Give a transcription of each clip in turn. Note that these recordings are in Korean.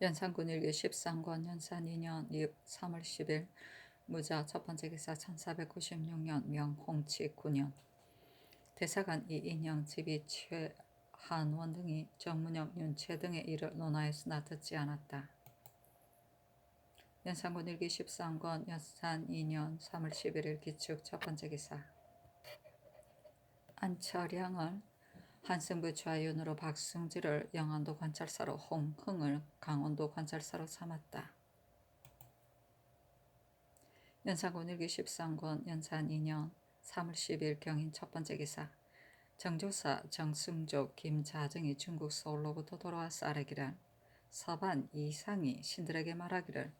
연산군 일기 13권 연산 2년 3월 10일 무자 첫 번째 기사 1496년 명홍치 9년 대사관 이인영 집이 최한원 등이 정문영 윤채 등의 일을 논하였으나 듣지 않았다. 연산군 일기 13권 연산 2년 3월 11일 기축 첫 번째 기사 안철양을 한승부 좌윤으로 박승지를 영안도 관찰사로 홍흥을 강원도 관찰사로 삼았다. 연산군 일기 13권 연산 2년 3월 10일 경인 첫 번째 기사 정조사 정승조 김자정이 중국 서울로부터 돌아와서 아뢰기를 서반 이상이 신들에게 말하기를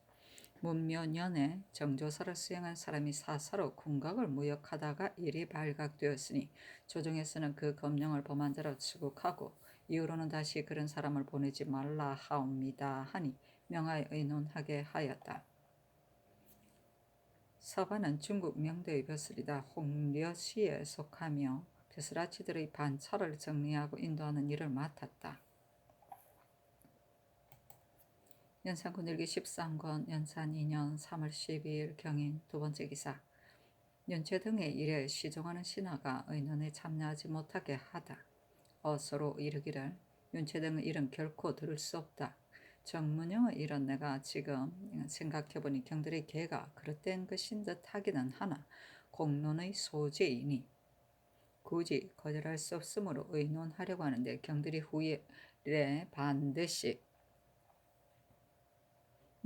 문묘년에 정조사를 수행한 사람이 사사로 궁각을 무역하다가 일이 발각되었으니 조정에서는 그 검령을 범한 자로 추국하고 이후로는 다시 그런 사람을 보내지 말라 하옵니다 하니 명하여 의논하게 하였다. 서반은 중국 명도의 벼슬이다 홍려시에 속하며 벼슬아치들의 반차를 정리하고 인도하는 일을 맡았다. 연산군 일기 13권 연산 2년 3월 12일 경인 두 번째 기사 윤채 등의 일에 시종하는 신하가 의논에 참여하지 못하게 하다. 어서로 이르기를 윤채 등의 일은 결코 들을 수 없다. 정문영의 일은 내가 지금 생각해보니 경들의 계가 그릇된 것인 듯 하기는 하나 공론의 소재이니 굳이 거절할 수 없으므로 의논하려고 하는데 경들이 후일에 반드시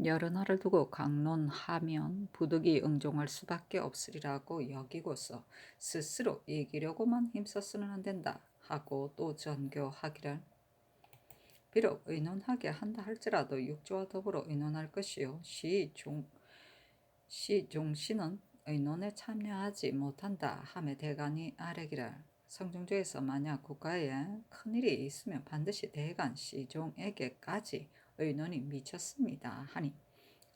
여러 날을 두고 강론하면 부득이 응종할 수밖에 없으리라고 여기고서 스스로 이기려고만 힘써서는 안 된다 하고 또 전교하기를 비록 의논하게 한다 할지라도 육조와 더불어 의논할 것이요 시종씨는 의논에 참여하지 못한다 하며 대간이 아뢰기를 성중조에서 만약 국가에 큰일이 있으면 반드시 대간 시종에게까지 의논이 미쳤습니다 하니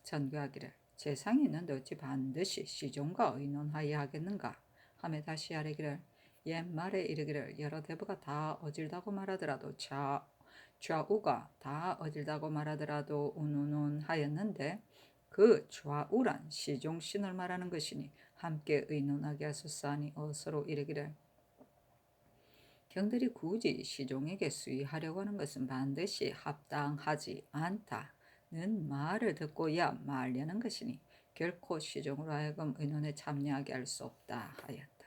전교하기를 재상이 있는데 어찌 반드시 시종과 의논하여야 하겠는가 하며 다시 아뢰기를 옛말에 이르기를 여러 대부가 다 어질다고 말하더라도 좌우가 다 어질다고 말하더라도 운운운 하였는데 그 좌우란 시종신을 말하는 것이니 함께 의논하게 하소서 하니 어서로 이르기를 경들이 굳이 시종에게 수의하려고 하는 것은 반드시 합당하지 않다는 말을 듣고야 말려는 것이니 결코 시종으로 하여금 의논에 참여하게 할 수 없다 하였다.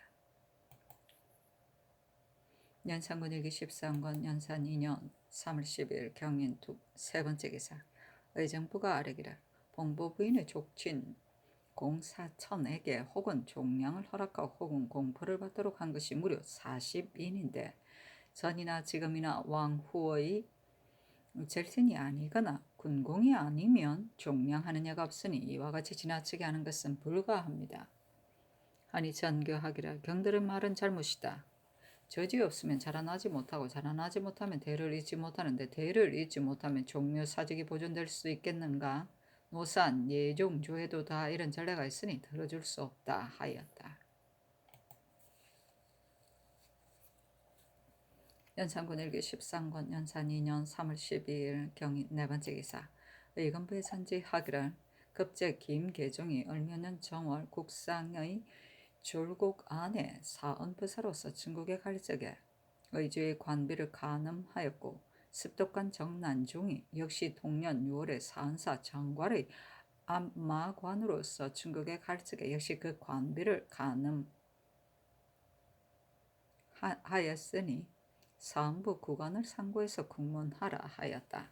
연산군 일기 13권 연산 2년 3월 10일 경인 세 번째 기사 의정부가 아뢰기를 봉보 부인의 족친 공사천에게 혹은 종량을 허락하고 혹은 공포를 받도록 한 것이 무려 40인인데 전이나 지금이나 왕후의 절친이 아니거나 군공이 아니면 종량하는 예가 없으니 이와 같이 지나치게 하는 것은 불가합니다. 하니 전교하기를 경들의 말은 잘못이다. 저지 없으면 자라나지 못하고 자라나지 못하면 대를 잇지 못하는데 대를 잇지 못하면 종묘 사직이 보존될 수 있겠는가? 노산, 예종, 조회도 다 이런 전례가 있으니 들어줄 수 없다 하였다. 연산군 일기 13권 연산 2년 3월 12일 경인 네 번째 기사 의건부의 선지하기를 급제 김계종이 얼면년 정월 국상의 졸곡 안에 사언부사로서 중국에 갈 적에 의주의 관비를 간음하였고 습독관 정난중이 역시 동년 6월에 사은사 정괄의 안마관으로서 중국에 갈 적에 역시 그 관비를 간음하였으니 사헌부 구관을 상고해서 국문하라 하였다.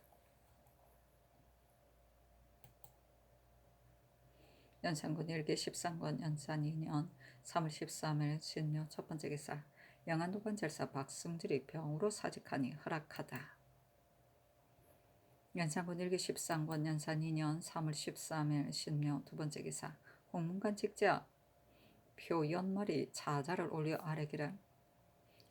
연산군 일기 13권 연산 2년 3월 13일 신묘 첫 번째 기사 영안도 관찰사 박승질이 병으로 사직하니 허락하다. 연산군 일기 13권 연산 2년 3월 13일 신묘 두 번째 기사 홍문관 직자 표연말이 차자를 올려 아뢰기를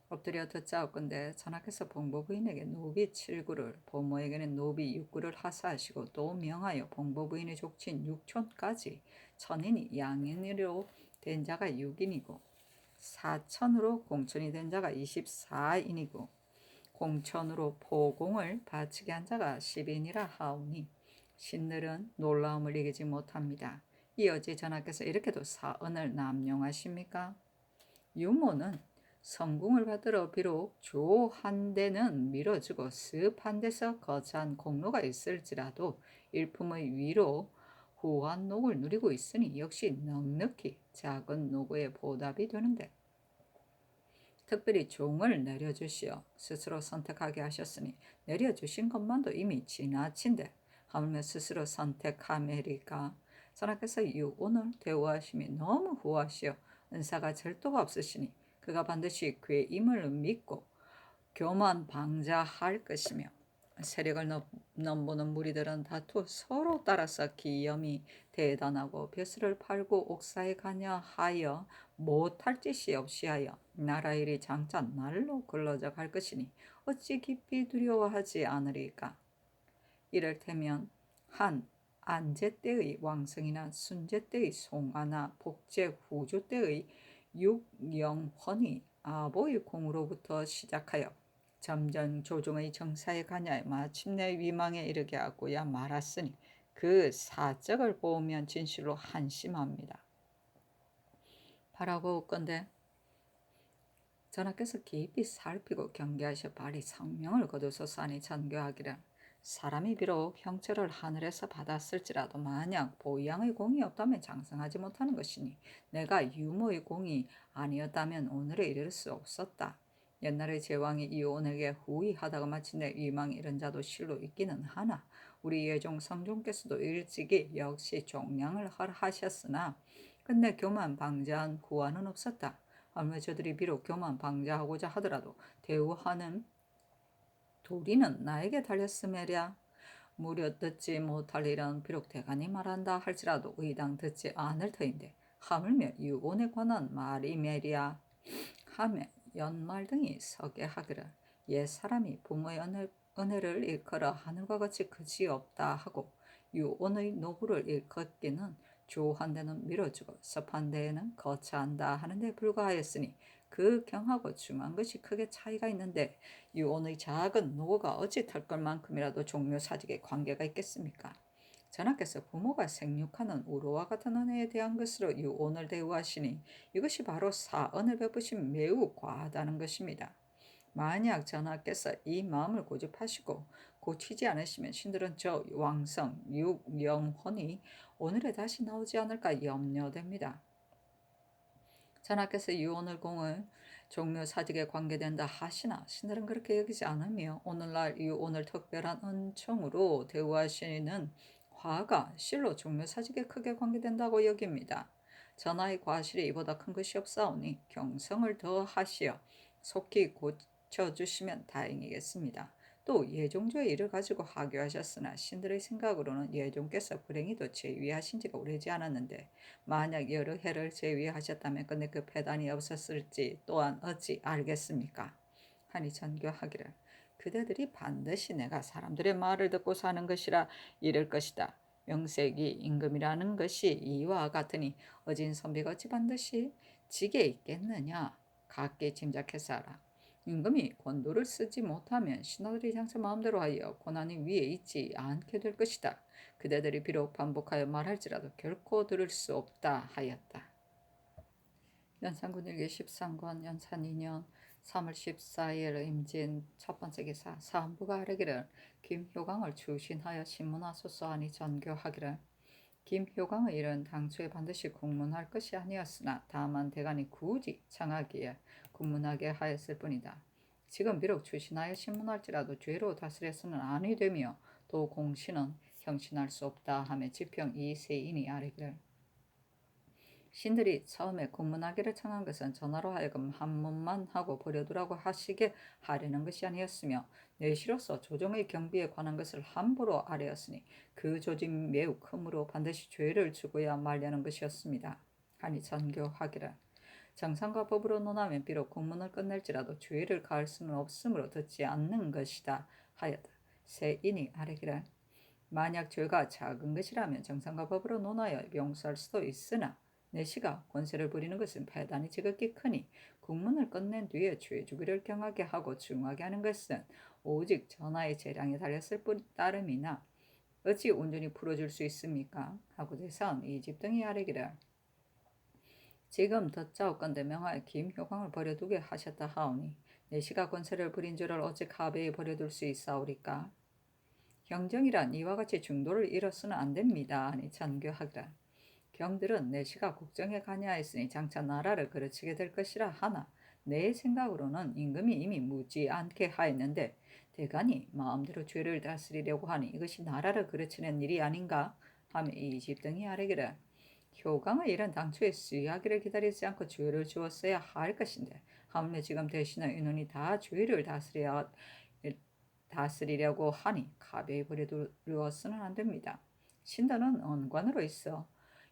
엎드려 듣자옵건대 전하께서 봉보부인에게 노비 7구를 보모에게는 노비 6구를 하사하시고 또 명하여 봉보부인의 족친 6촌까지 천인이 양인으로 된 자가 6인이고 4천으로 공천이 된 자가 24인이고 공천으로 포공을 바치게 한 자가 10인이라 하오니 신들은 놀라움을 이기지 못합니다. 이 어제 전하께서 이렇게도 사언을 남용하십니까? 유모는 성궁을 받들어 비록 조 한 대는 밀어주고 습 한 데서 거찬 공로가 있을지라도 일품의 위로 후한 녹을 누리고 있으니 역시 넉넉히 작은 노고의 보답이 되는데 특별히 종을 내려주시어 스스로 선택하게 하셨으니 내려주신 것만도 이미 지나친데 하물며 스스로 선택함이리까. 전하께서 오늘 대우하심이 너무 후하시어 은사가 절도가 없으시니 그가 반드시 괴임을 믿고 교만 방자할 것이며 세력을 넘보는 무리들은 다투 서로 따라서 기염이 대단하고 벼슬을 팔고 옥사에 가냐 하여 못할 짓이 없이 하여 나라 일이 장차 날로 걸러져 갈 것이니 어찌 깊이 두려워하지 않으리까. 이를테면 한 안제 때의 왕성이나 순제 때의 송아나 복제 후조 때의 육영헌이 아보의 공으로부터 시작하여 점점 조종의 정사에 가냐 마침내 위망에 이르게 하고야 말았으니 그 사적을 보면 진실로 한심합니다. 바라보건대 전하께서 깊이 살피고 경계하셔 발이 성명을 거두소서하니 전교하기를 사람이 비록 형체를 하늘에서 받았을지라도 만약 보양의 공이 없다면 장성하지 못하는 것이니 내가 유모의 공이 아니었다면 오늘에 이를 수 없었다. 옛날에 제왕이 이온에게 후의하다가 마침내 위망에 이른 자도 실로 있기는 하나 우리 예종 성종께서도 일찍이 역시 종량을 하셨으나 끝내 교만 방자한 후환은 없었다. 하물며 저들이 비록 교만 방자하고자 하더라도 대우하는 도리는 나에게 달렸음에랴. 무려 듣지 못할 일은 비록 대간이 말한다 할지라도 의당 듣지 않을 터인데 하물며 유언에 관한 말이매랴 하며 연말 등이 서게 하기를 옛 사람이 부모의 은혜를 일컬어 하늘과 같이 그지없다 하고 유언의 노구를 일컫기는 조 한 대는 밀어주고 섭 한 대에는 거처한다 하는 데 불과하였으니 그 경하고 중한 것이 크게 차이가 있는데 유언의 작은 노고가 어찌 털걸만큼이라도 종묘 사직에 관계가 있겠습니까? 전하께서 부모가 생육하는 우로와 같은 은혜에 대한 것으로 유언을 대우하시니 이것이 바로 사언을 베푸심 매우 과하다는 것입니다. 만약 전하께서 이 마음을 고집하시고 고치지 않으시면 신들은 저 왕성 육영헌이 오늘에 다시 나오지 않을까 염려됩니다. 전하께서 유언을 공을 종묘 사직에 관계된다 하시나 신들은 그렇게 여기지 않으며 오늘날 유언을 특별한 은총으로 대우하시는 화가 실로 종묘 사직에 크게 관계된다고 여깁니다. 전하의 과실이 이보다 큰 것이 없사오니 경성을 더하시어 속히 고쳐주시면 다행이겠습니다. 또 예종조의 일을 가지고 하교하셨으나 신들의 생각으로는 예종께서 불행히도 제위하신 지가 오래지 않았는데 만약 여러 해를 제위하셨다면 끝내 그 패단이 없었을지 또한 어찌 알겠습니까? 하니 전교하기를 그대들이 반드시 내가 사람들의 말을 듣고 사는 것이라 이를 것이다. 명색이 임금이라는 것이 이와 같으니 어진 선비가 어찌 반드시 지게 있겠느냐? 각기 짐작해서 하라. 임금이 권도를 쓰지 못하면 신하들이 장차 마음대로 하여 고난이 위에 있지 않게 될 것이다. 그대들이 비록 반복하여 말할지라도 결코 들을 수 없다 하였다. 연산군 일기 13권 연산 2년 3월 14일 임진 첫 번째 기사 사헌부가 아뢰기를 김효광을 추신하여 신문하소서 하니 전교하기를 김효광의 일은 당초에 반드시 국문할 것이 아니었으나 다만 대간이 굳이 청하기에 국문하게 하였을 뿐이다. 지금 비록 추신하여 신문할지라도 죄로 다스려서는 아니 되며 또 공신은 형신할 수 없다 하며 지평 이세인이 아뢰기를 신들이 처음에 국문하기를 청한 것은 전하로 하여금 한문만 하고 버려두라고 하시게 하려는 것이 아니었으며 내시로서 조정의 경비에 관한 것을 함부로 아뢰었으니 그 조짐이 매우 크므로 반드시 죄를 주고야 말려는 것이었습니다. 하니 전교하기를 정상과 법으로 논하면 비록 국문을 끝낼지라도 죄를 가할 수는 없으므로 듣지 않는 것이다 하였다. 세인이 아뢰기를 만약 죄가 작은 것이라면 정상과 법으로 논하여 용서할 수도 있으나 내시가 권세를 부리는 것은 패단이 지극히 크니 국문을 끝낸 뒤에 죄주기를 경하게 하고 중하게 하는 것은 오직 전하의 재량에 달렸을 뿐 따름이나 어찌 온전히 풀어줄 수 있습니까? 하고 대사은 이집 등이 아뢰기를 지금 듣자옵건대 명하여 김효광을 버려두게 하셨다 하오니 내시가 권세를 부린 줄을 어찌 가베에 버려둘 수 있사오리까? 경정이란 이와 같이 중도를 잃어서는 안 됩니다. 하니 전교하기라. 경들은 내시가 국정에 관여하였으니 장차 나라를 그르치게 될 것이라 하나 내 생각으로는 임금이 이미 묻지 않게 하였는데 대간이 마음대로 죄를 다스리려고 하니 이것이 나라를 그르치는 일이 아닌가 하며 이 집 등이 아뢰기를 효강의 일은 당초에 수리하기를 기다리지 않고 죄를 주었어야 할 것인데 하물며 지금 대신에 이놈이 다 죄를 다스리려고 하니 가벼이 버려두어서는 안 됩니다. 신도는 언관으로 있어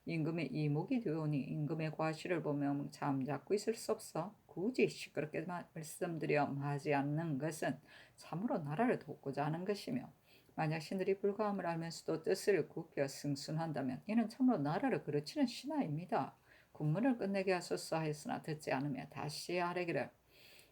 임금의 이목이 되오니 임금의 과실을 보며 잠잡고 있을 수 없어 굳이 시끄럽게 말씀드려 하지 않는 것은 참으로 나라를 돕고자 하는 것이며 만약 신들이 불가함을 알면서도 뜻을 굽혀 승순한다면 이는 참으로 나라를 그르치는 신하입니다. 군문을 끝내게 하소서 하였으나 듣지 않으며 다시 아뢰기를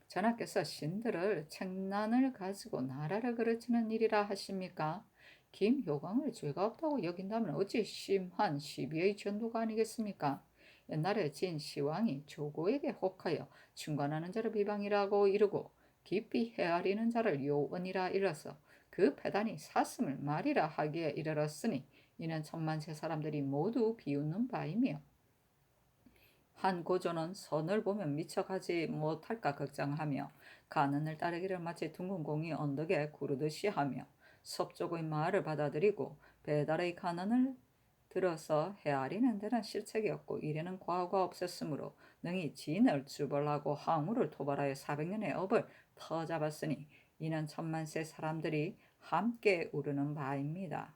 전하께서 신들을 책난을 가지고 나라를 그르치는 일이라 하십니까? 김효광을 죄가 없다고 여긴다면 어찌 심한 시비의 전도가 아니겠습니까? 옛날에 진 시왕이 조고에게 혹하여 충관하는 자를 비방이라고 이르고 깊이 헤아리는 자를 요언이라 일러서 그 패단이 사슴을 말이라 하기에 이르렀으니 이는 천만세 사람들이 모두 비웃는 바이며 한 고조는 선을 보면 미쳐가지 못할까 걱정하며 가는을 따르기를 마치 둥근 공이 언덕에 구르듯이 하며 섭족의 말을 받아들이고 배달의 가는을 들어서 헤아리는 데는 실책이 없고 이래는 과오가 없었으므로 능히 진을 주벌하고 항우를 토벌하여 400년의 업을 터잡았으니 이는 천만세 사람들이 함께 우르는 바입니다.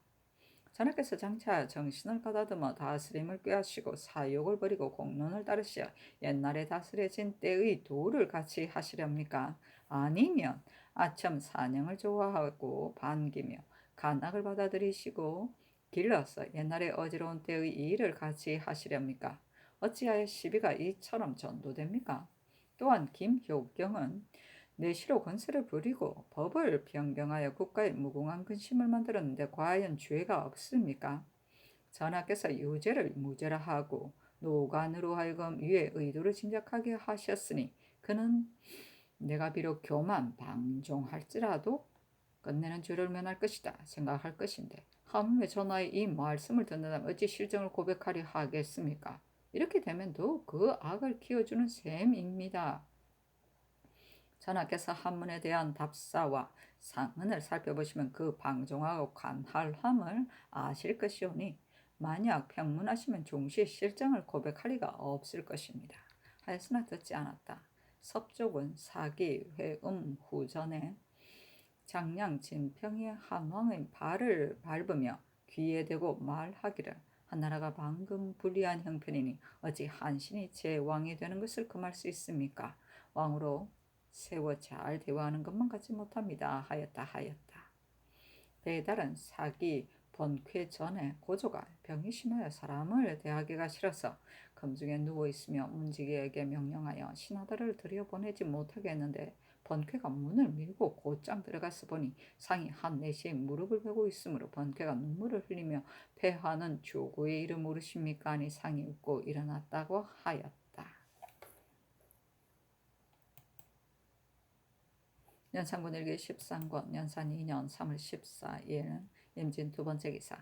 전하께서 장차 정신을 가다듬어 다스림을 꾀하시고 사욕을 버리고 공론을 따르시어 옛날에 다스려진 때의 도를 같이 하시렵니까? 아니면 아첨 사냥을 좋아하고 반기며 간악을 받아들이시고 길러서 옛날에 어지러운 때의 일을 같이 하시렵니까? 어찌하여 시비가 이처럼 전도됩니까? 또한 김효경은 내시로 권세를 부리고 법을 변경하여 국가에 무궁한 근심을 만들었는데 과연 죄가 없습니까? 전하께서 유죄를 무죄라 하고 노관으로 하여금 위에 의도를 짐작하게 하셨으니 그는 내가 비록 교만 방종할지라도 끝내는 죄를 면할 것이다 생각할 것인데 하물며 전하의 이 말씀을 듣는다면 어찌 실정을 고백하려 하겠습니까? 이렇게 되면 더욱 그 악을 키워주는 셈입니다. 전하께서 한문에 대한 답사와 상언을 살펴보시면 그 방종하고 간할함을 아실 것이오니 만약 평문하시면 종시 실정을 고백할 리가 없을 것입니다. 하였으나 듣지 않았다. 섭족은 사기 회음 후전에 장량 진평이 한왕의 발을 밟으며 귀에 대고 말하기를 한나라가 방금 불리한 형편이니 어찌 한신이 제 왕이 되는 것을 금할 수 있습니까? 왕으로 세워 잘 대화하는 것만 갖지 못합니다. 하였다. 배달은 사기 번쾌 전에 고조가 병이 심하여 사람을 대하기가 싫어서 금중에 누워있으며 문지기에게 명령하여 신하들을 들여보내지 못하게 했는데 번쾌가 문을 밀고 곧장 들어가서 보니 상이 한 내시에 무릎을 베고 있으므로 번쾌가 눈물을 흘리며 패하는 조고의 이름 모르십니까? 하니 상이 웃고 일어났다고 하였다. 연산군 일기 13권 연산 2년 3월 14일 임진 두 번째 기사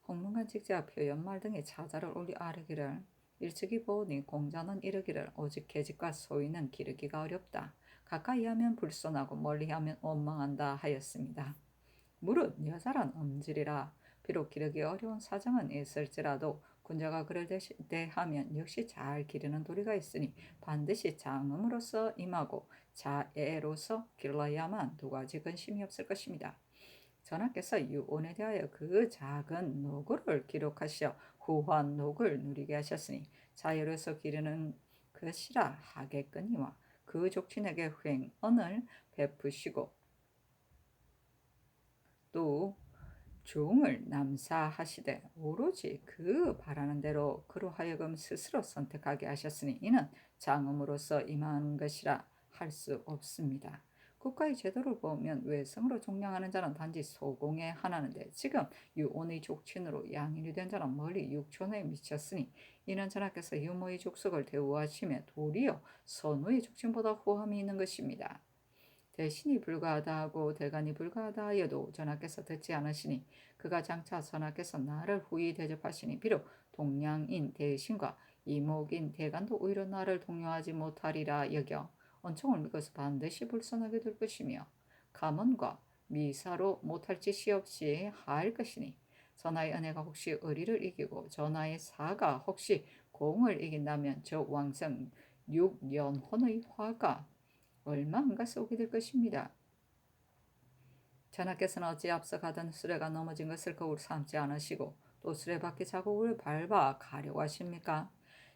홍문관 직제와 표연말 등의 차자를 올리 아르기를 일찍이 보니 공자는 이르기를 오직 계집과 소인은 기르기가 어렵다. 가까이 하면 불손하고 멀리 하면 원망한다 하였습니다. 무릇 여자란 음질이라 비록 기르기 어려운 사정은 있을지라도 군자가 그를 대하면 역시 잘 기르는 도리가 있으니 반드시 장음으로서 임하고 자애로서 길러야만 두 가지 근심이 없을 것입니다. 전하께서 유언에 대하여 그 작은 노고를 기록하시어 후한 녹을 누리게 하셨으니 자애로서 기르는 것이라 하겠거니와 그 족친에게 횡언을 베푸시고 또 종을 남사하시되 오로지 그 바라는 대로 그로 하여금 스스로 선택하게 하셨으니 이는 장엄으로서 임한 것이라 할 수 없습니다. 국가의 제도를 보면 외성으로 종량하는 자는 단지 소공에 하나는데 지금 유온의 족친으로 양인이 된 자는 멀리 육촌에 미쳤으니 이는 전하께서 유모의 족속을 대우하시며 도리어 선우의 족친보다 호함이 있는 것입니다. 대신이 불가하다 하고 대간이 불가하다 하여도 전하께서 듣지 않으시니 그가 장차 전하께서 나를 후히 대접하시니 비록 동량인 대신과 이목인 대간도 오히려 나를 동요하지 못하리라 여겨 언총을 믿어서 반드시 불선하게 될 것이며 감언과 미사로 못할 짓이 없이 하할 것이니 전하의 은혜가 혹시 의리를 이기고 전하의 사가 혹시 공을 이긴다면 저 왕성 육연혼의 화가 얼마인가 쏘게 될 것입니다. 전하께서는 어찌 앞서 가던 수레가 넘어진 것을 거울 삼지 않으시고 또 수레바퀴 자국을 밟아 가려고 하십니까?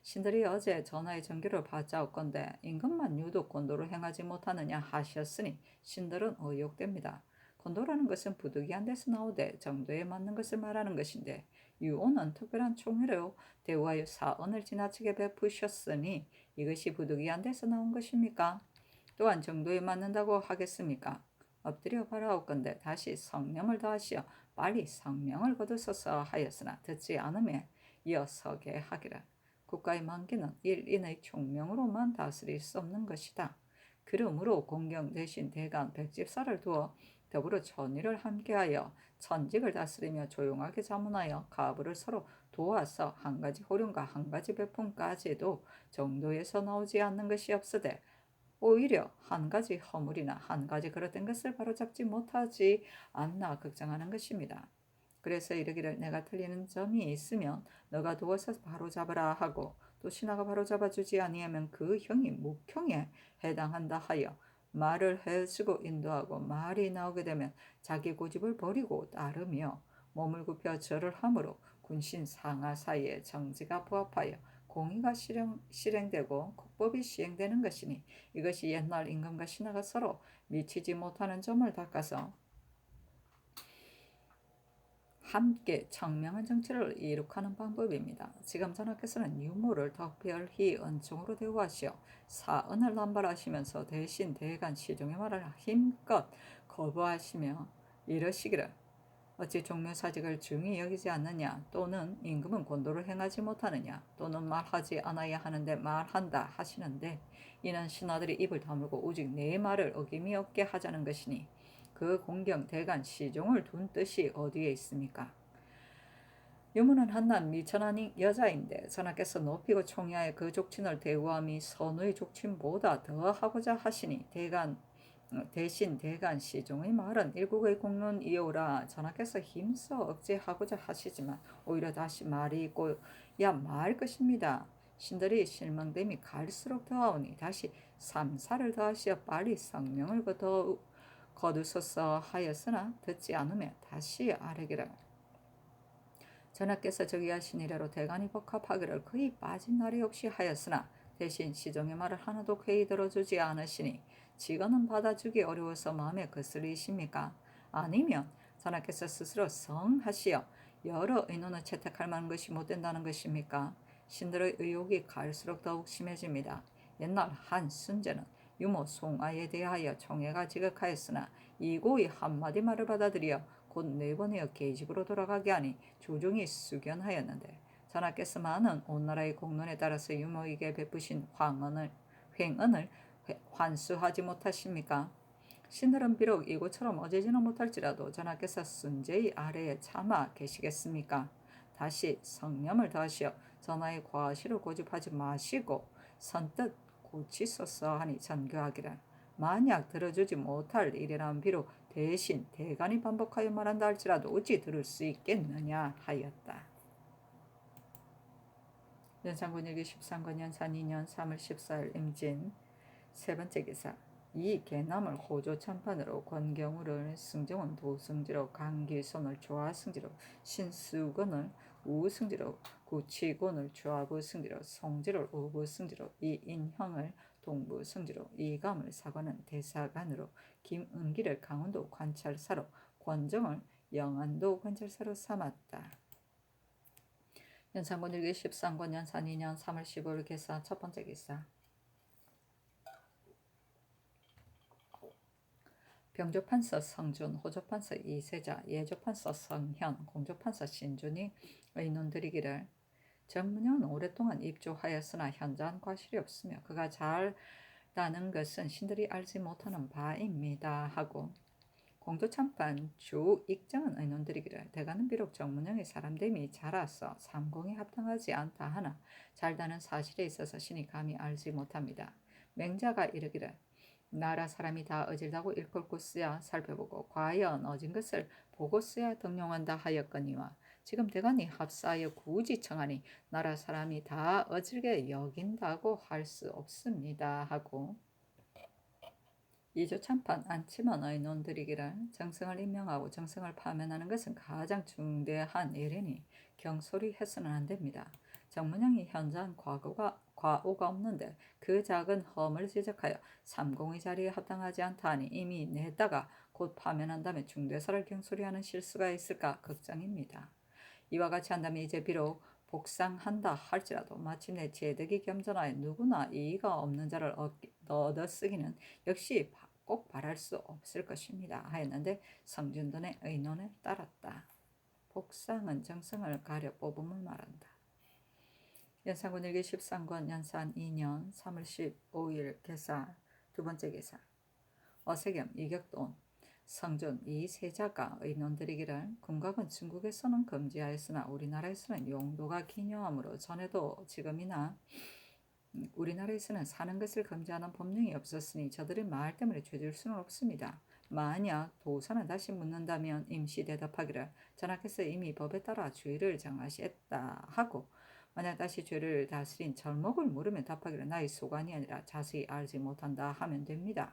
신들이 어제 전하의 전교를 받자옵건대 임금만 유독 권도를 행하지 못하느냐 하셨으니 신들은 의혹됩니다. 권도라는 것은 부득이한 데서 나오되 정도에 맞는 것을 말하는 것인데 유오는 특별한 총회로 대우하여 사언을 지나치게 베푸셨으니 이것이 부득이한 데서 나온 것입니까? 또한 정도에 맞는다고 하겠습니까? 엎드려 바라옵건대 다시 성령을 더하시어 빨리 성령을 거두소서 하였으나 듣지 않으며 이어 서게 하기를. 국가의 만기는 일인의 총명으로만 다스릴 수 없는 것이다. 그러므로 공경 대신 대간 백집사를 두어 더불어 천의를 함께하여 천직을 다스리며 조용하게 자문하여 가부를 서로 도와서 한 가지 호령과 한 가지 배품까지도 정도에서 나오지 않는 것이 없으되 오히려 한 가지 허물이나 한 가지 그릇된 것을 바로잡지 못하지 않나 걱정하는 것입니다. 그래서 이르기를 내가 틀리는 점이 있으면 너가 도와서 바로잡으라 하고 또 신하가 바로잡아 주지 아니하면 그 형이 묵형에 해당한다 하여 말을 해주고 인도하고 말이 나오게 되면 자기 고집을 버리고 따르며 몸을 굽혀 절을 하므로 군신 상하 사이에 정지가 부합하여 공의가 실행되고 국법이 시행되는 것이니 이것이 옛날 임금과 신하가 서로 미치지 못하는 점을 닦아서 함께 청명한 정치를 이룩하는 방법입니다. 지금 전하께서는 유모를 특별히 은총으로 대우하시어 사언을 남발하시면서 대신 대간 시종의 말을 힘껏 거부하시며 이러시기를 어찌 종묘사직을 중히 여기지 않느냐 또는 임금은 권도를 행하지 못하느냐 또는 말하지 않아야 하는데 말한다 하시는데 이는 신하들이 입을 다물고 오직 내 말을 어김이 없게 하자는 것이니 그 공경 대간 시종을 둔 뜻이 어디에 있습니까? 유무는 한낱 미천한 여자인데 전하께서 높이고 총애하여 그 족친을 대우함이 선의 족친보다 더하고자 하시니 대신 대간 시종의 말은 일국의 공론이오라 전하께서 힘써 억제하고자 하시지만 오히려 다시 말이 있고야 말 것입니다. 신들이 실망됨이 갈수록 더하오니 다시 삼사를 더하시어 빨리 성명을 거두소서 하였으나 듣지 않으며 다시 아뢰기를 전하께서 저기하신 이래로 대간이 복합하기를 거의 빠진 날이 없이 하였으나 대신 시종의 말을 하나도 쾌히 들어주지 않으시니 직언은 받아주기 어려워서 마음에 거슬리십니까? 아니면 전하께서 스스로 성하시어 여러 의논을 채택할 만한 것이 못 된다는 것입니까? 신들의 의혹이 갈수록 더욱 심해집니다. 옛날 한 순제는 유모 송아에 대하여 총애가 지극하였으나 이고의 한마디 말을 받아들여 곧 내보내어 계집으로 돌아가게 하니 조종이 숙연하였는데 전하께서 많은 온 나라의 공론에 따라서 유모에게 베푸신 횡언을 환수하지 못하십니까? 신들은 비록 이곳처럼 어제지는 못할지라도 전하께서 순제의 아래에 참아 계시겠습니까? 다시 성념을 더하시어 전하의 과실을 고집하지 마시고 선뜻 고치소서 하니 전교하기를 만약 들어주지 못할 일이라면 비록 대신 대간이 반복하여 말한다 할지라도 어찌 들을 수 있겠느냐 하였다. 연산군일기 13권 연산 2년 3월 14일 임진 세 번째 기사 이 개남을 호조 참판으로 권경우를 승정은 도승지로 강기손을 조하승지로 신수건을 우승지로 구치곤을 조하부승지로 송지를 우부승지로 이인형을 동부승지로 이감을 사관은 대사관으로 김은기를 강원도 관찰사로 권정을 영안도 근절사로 삼았다. 연산군 일기 13권 연산 2년 3월 15일 기사 첫 번째 기사. 병조판서 성준, 호조판서 이세자, 예조판서 성현, 공조판서 신준이 의논드리기를 정문영은 오랫동안 입조하였으나 현저한 과실이 없으며 그가 잘다는 것은 신들이 알지 못하는 바입니다 하고 공조참판 주익정은 의논드리기를 대가는 비록 정문영의 사람됨이 자라서 삼공에 합당하지 않다 하나 잘다는 사실에 있어서 신이 감히 알지 못합니다. 맹자가 이르기를 나라 사람이 다 어질다고 일컬고 쓰야 살펴보고 과연 어진 것을 보고 써야 등용한다 하였거니와 지금 대간이 합사하여 굳이 청하니 나라 사람이 다 어질게 여긴다고 할 수 없습니다 하고 이조참판 안치만 의논드리기를 정성을 임명하고 정성을 파면하는 것은 가장 중대한 일이니 경솔히 해서는 안 됩니다. 정문영이 현저한 과오가 없는데 그 작은 험을 지적하여 삼공의 자리에 합당하지 않다 하니 이미 냈다가 곧 파면한다면 중대사를 경솔히하는 실수가 있을까 걱정입니다. 이와 같이 한다면 이제 비록 복상한다 할지라도 마침내 제득이 겸전하여 누구나 이의가 없는 자를 얻어쓰기는 역시 꼭 바랄 수 없을 것입니다 하였는데 성준돈의 의논에 따랐다. 복상은 정성을 가려 뽑음을 말한다. 연산군 일기 13권 연산 2년 3월 15일 개사 두 번째 개사. 어세겸 이격돈 성준 이 세자가 의논드리기를 궁각은 중국에서는 금지하였으나 우리나라에서는 용도가 기묘하므로 전에도 지금이나 우리나라에서는 사는 것을 금지하는 법령이 없었으니 저들의 말 때문에 죄질 수는 없습니다. 만약 도사는 다시 묻는다면 임시 대답하기를 전하께서 이미 법에 따라 죄를 정하셨다 하고 만약 다시 죄를 다스린 절목을 물으면 답하기를 나의 소관이 아니라 자세히 알지 못한다 하면 됩니다.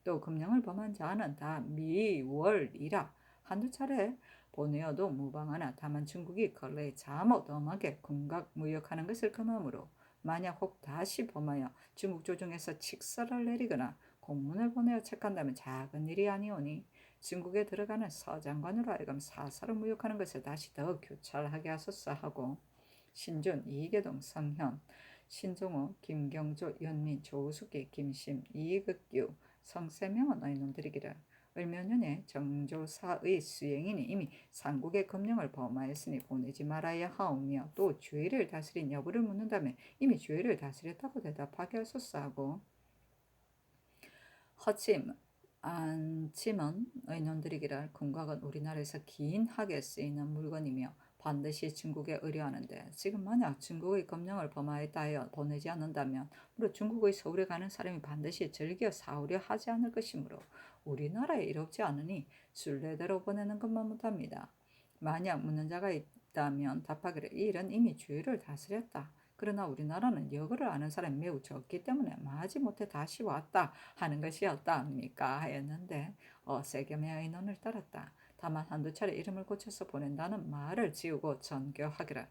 또 금령을 범한 자는 다 미월이라 한두 차례 보내어도 무방하나 다만 중국이 근래에 잘못 엄하게 군각 무역하는 것을 금하므로 만약 혹 다시 범하여 중국 조정에서 칙서를 내리거나 공문을 보내어 책한다면 작은 일이 아니오니 중국에 들어가는 서장관으로 하여금 사사로 무역하는 것을 다시 더 교찰하게 하소서 하고 신준, 이계동, 성현, 신종호, 김경조, 윤민, 조수기, 김심, 이극규, 성세명은 의논드리기를 을면년에 정조사의 수행인이 이미 삼국의 금령을 범하였으니 보내지 말아야 하오며 또 죄를 다스린 여부를 묻는다면 이미 죄를 다스렸다고 대답하게 하소서 하고 허침, 안침은 의논드리기를 궁각은 우리나라에서 긴하게 쓰이는 물건이며 반드시 중국에 의뢰하는데 지금 만약 중국의 금령을 범하였다 하여 보내지 않는다면 물론 중국의 서울에 가는 사람이 반드시 즐겨 사오려 하지 않을 것이므로 우리나라에 이롭지 않으니 순례대로 보내는 것만 못합니다. 만약 묻는 자가 있다면 답하기를 이 일은 이미 죄를 다스렸다. 그러나 우리나라는 여거를 아는 사람이 매우 적기 때문에 마지못해 다시 왔다 하는 것이었다 합니까 하였는데 세겜의 의논을 따랐다. 다만 한두 차례 이름을 고쳐서 보낸다는 말을 지우고 전교하기를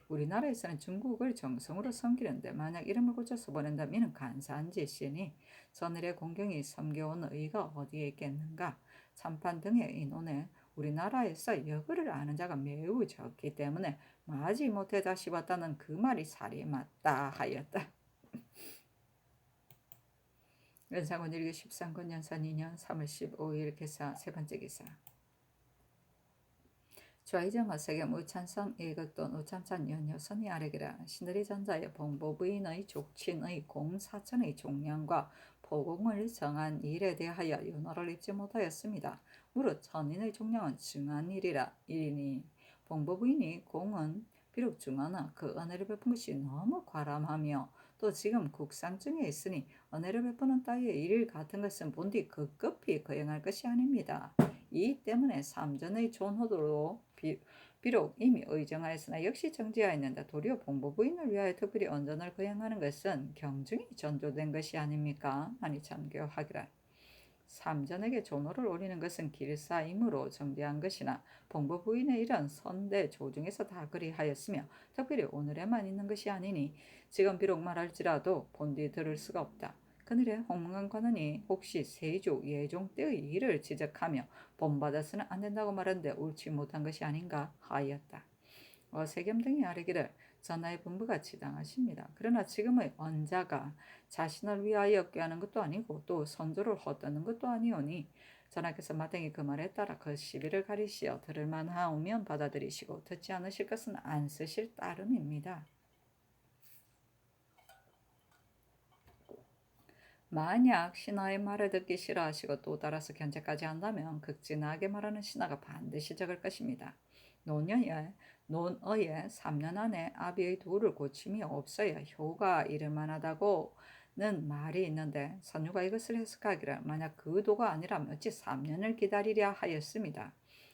우리나라에서는 중국을 정성으로 섬기는데 만약 이름을 고쳐서 보낸다면 이는 간사한 짓이니 전일의 공경이 섬겨온 의의가 어디에 있겠는가. 참판 등의 의논에 우리나라에서 여거를 아는 자가 매우 적기 때문에 마지못해 다시 왔다는 그 말이 살이 맞다 하였다. 연산군 일기 13권 연산 2년 3월 15일 개사 세 번째 기사. 좌이정 어세겸 우찬성 일극돈 우참찬 연효선이 아래기라 신들이 전자의 봉보부인의 족친의 공사천의 종량과 포공을 정한 일에 대하여 윤호를 입지 못하였습니다. 무릇 천인의 종량은 중한 일이니 봉보부인이 공은 비록 중하나 그 은혜를 베푼 것이 너무 과람하며 또 지금 국상중에 있으니 은혜를 베푸는 따위의 일 같은 것은 본디 급급히 거행할 것이 아닙니다. 이 때문에 삼전의 존호도로 비록 이미 의정하였으나 역시 정지하였는데 도리어 봉보부인을 위하여 특별히 언전을 거행하는 것은 경중이 전조된 것이 아닙니까? 많이 참교하기라. 삼전에게 존호를 올리는 것은 길사이므로 정지한 것이나 봉보부인의 일은 선대 조중에서 다 그리하였으며 특별히 오늘에만 있는 것이 아니니 지금 비록 말할지라도 본디 들을 수가 없다. 그늘에 홍문관 관원이 혹시 세조 예종 때의 일을 지적하며 본받아서는 안 된다고 말하는데 옳지 못한 것이 아닌가 하였다. 세겸 등이 아뢰기를 전하의 분부가 지당하십니다. 그러나 지금의 언자가 자신을 위하여 꾀하는 것도 아니고 또 선조를 헛되는 것도 아니오니 전하께서 마땅히 그 말에 따라 그 시비를 가리시어 들을 만하오면 받아들이시고 듣지 않으실 것은 안 쓰실 따름입니다. 만약 신하의 말을 듣기 싫어하시고 또 따라서 견제까지 한다면 극진하게 말하는 신하가 반드시 적을 것입니다. 논어에 3년 안에 아비의 도를 고침이 없어야 효가 이를 만하다고는 말이 있는데 선유가 이것을 해석하기를 만약 그 도가 아니라면 어찌 3년을 기다리랴 하였습니다.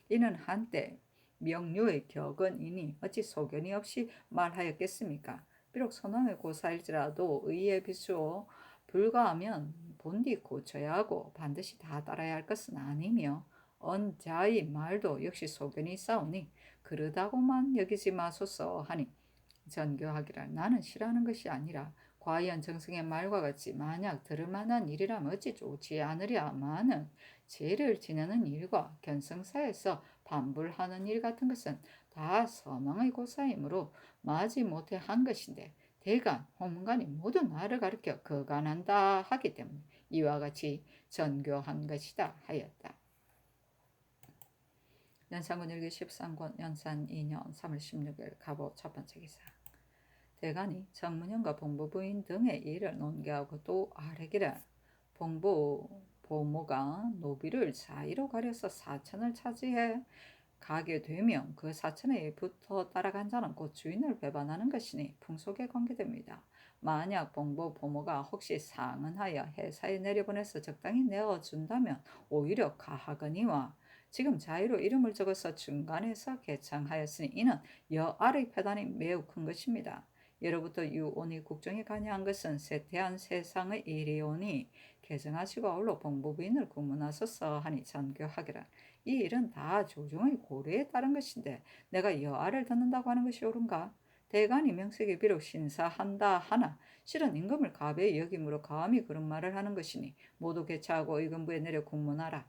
이는 한때 명류의 격언이니 어찌 소견이 없이 말하였겠습니까? 비록 선왕의 고사일지라도 의에 비추어 불가하면 본디 고쳐야 하고 반드시 다 따라야 할 것은 아니며 언자의 말도 역시 소견이 있사오니 그러다고만 여기지 마소서 하니 전교하기를 나는 싫어하는 것이 아니라 과연 정승의 말과 같이 만약 들을 만한 일이라면 어찌 좋지 않으랴마는 죄를 지내는 일과 견성사에서 반불하는 일 같은 것은 다 선왕의 고사이므로 마지 못해 한 것인데 대간, 홍문관이 모두 나를 가리켜 거간한다 하기 때문에 이와 같이 전교한 것이다 하였다. 연산군 일기 13권 연산 2년 3월 16일 갑오 첫 번째 기사. 대간이 정문현과 봉부부인 등의 일을 논개하고 또 아뢰기를 봉부 보모가 노비를 사이로 가려서 사천을 차지해 가게 되면 그 사천에 붙어 따라간 자는 곧 주인을 배반하는 것이니 풍속에 관계됩니다. 만약 봉부 보모가 혹시 상언하여 해사에 내려보내서 적당히 내어준다면 오히려 가하거니와 지금 자유로 이름을 적어서 중간에서 개창하였으니 이는 여아의 패단이 매우 큰 것입니다. 예로부터 유온이 국정에 관여한 것은 세태한 세상의 일이오니 개정하시고 아울러 봉부부인을 구문하소서 하니 전교하기라. 이 일은 다 조정의 고려에 따른 것인데 내가 여아를 듣는다고 하는 것이 옳은가? 대간이 명색에 비록 신사한다 하나 실은 임금을 가배히 여김으로 감히 그런 말을 하는 것이니 모두 개차하고 의금부에 내려 국문하라.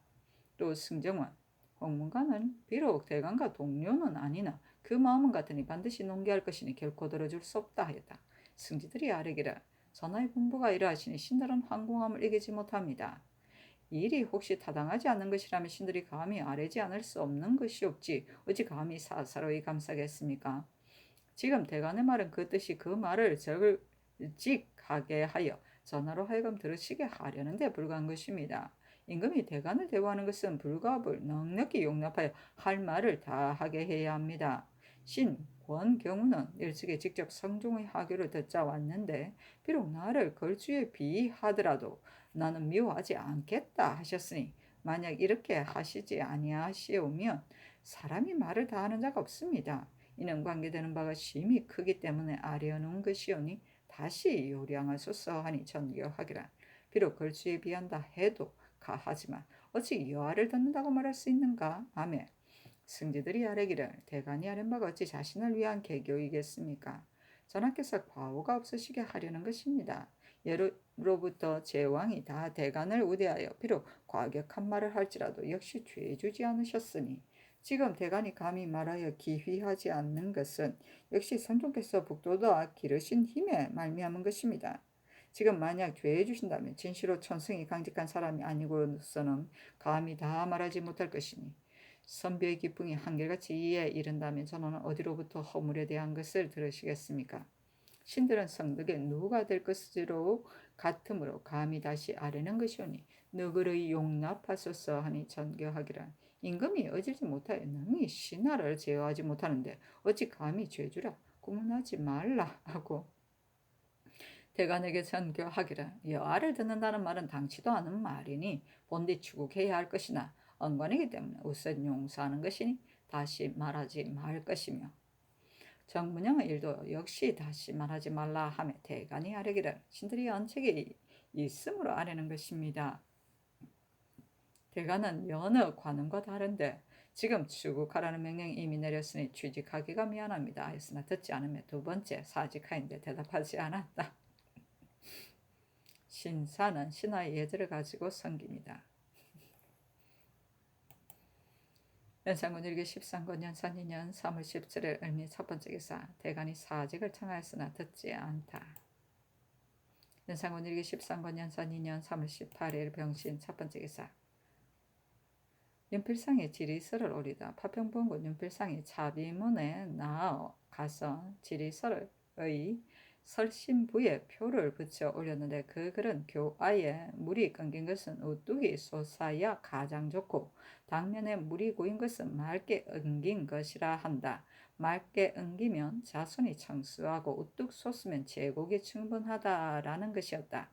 또 승정원 홍문관은 비록 대간과 동료는 아니나 그 마음은 같으니 반드시 논개할 것이니 결코 들어줄 수 없다 하였다. 승지들이 아뢰기를 전하의 분부가 이러하시니 신들은 황공함을 이기지 못합니다. 일이 혹시 타당하지 않는 것이라면 신들이 감히 아뢰지 않을 수 없는 것이 없지 어찌 감히 사사로이 감싸겠습니까? 지금 대간의 말은 그 뜻이 그 말을 적을직하게 하여 전하로 하여금 들으시게 하려는 데 불과한 것입니다. 임금이 대간을 대우하는 것은 불가업을 넉넉히 용납하여 할 말을 다 하게 해야 합니다. 신, 권 경우는 일찍에 직접 성종의 하교를 듣자 왔는데 비록 나를 걸주에 비하더라도 나는 미워하지 않겠다 하셨으니 만약 이렇게 하시지 아니하시오면 사람이 말을 다 하는 자가 없습니다. 이는 관계되는 바가 심히 크기 때문에 아뢰어놓은 것이오니 다시 요량하소서 하니 전교하기라. 비록 걸주에 비한다 해도 가하지만 어찌 여아를 듣는다고 말할 수 있는가? 아멘. 승지들이 아뢰기를 대간이 아뢰는 바가 어찌 자신을 위한 계교이겠습니까? 전하께서 과오가 없으시게 하려는 것입니다. 예로부터 제왕이 다 대간을 우대하여 비록 과격한 말을 할지라도 역시 죄주지 않으셨으니 지금 대간이 감히 말하여 기휘하지 않는 것은 역시 선종께서 북돋아 기르신 힘에 말미암은 것입니다. 지금 만약 죄해 주신다면 진시로 천승이 강직한 사람이 아니고서는 감히 다 말하지 못할 것이니 선비의 기풍이 한결같이 이에 이른다면 전하는 어디로부터 허물에 대한 것을 들으시겠습니까? 신들은 성덕에 누가 될 것으로 같으므로 감히 다시 아뢰는 것이오니 너그러이 용납하소서 하니 전교하기라. 임금이 어질지 못하여 능히 신하를 제어하지 못하는데 어찌 감히 죄주라 구문하지 말라 하고 대간에게 전교하기를 여아를 듣는다는 말은 당치도 않은 말이니 본디 추국해야 할 것이나 언관이기 때문에 우선 용서하는 것이니 다시 말하지 말 것이며 정문영의 일도 역시 다시 말하지 말라 하며 대간이 아뢰기를 신들이 언책이 있으므로 아뢰는 것입니다. 대간은 여느 관음과 다른데 지금 추국하라는 명령이 이미 내렸으니 취직하기가 미안합니다 하였으나 듣지 않으며 두 번째 사직하인데 대답하지 않았다. 신사는 신하의 예절을 가지고 섬깁니다. 연산군 일기 13권 연산 2년 3월 17일 을미 첫 번째 기사. 대간이 사직을 청하였으나 듣지 않다. 연산군 일기 13권 연산 2년 3월 18일 병신 첫 번째 기사. 윤필상이 지리설을 오리다. 파평본군 윤필상이 차비문에 나아가서 지리설의 설신부에 표를 붙여 올렸는데 그 글은 교아에 물이 끊긴 것은 우뚝이 솟아야 가장 좋고 당면에 물이 고인 것은 맑게 엉긴 것이라 한다. 맑게 엉기면 자손이 청수하고 우뚝 솟으면 제국이 충분하다라는 것이었다.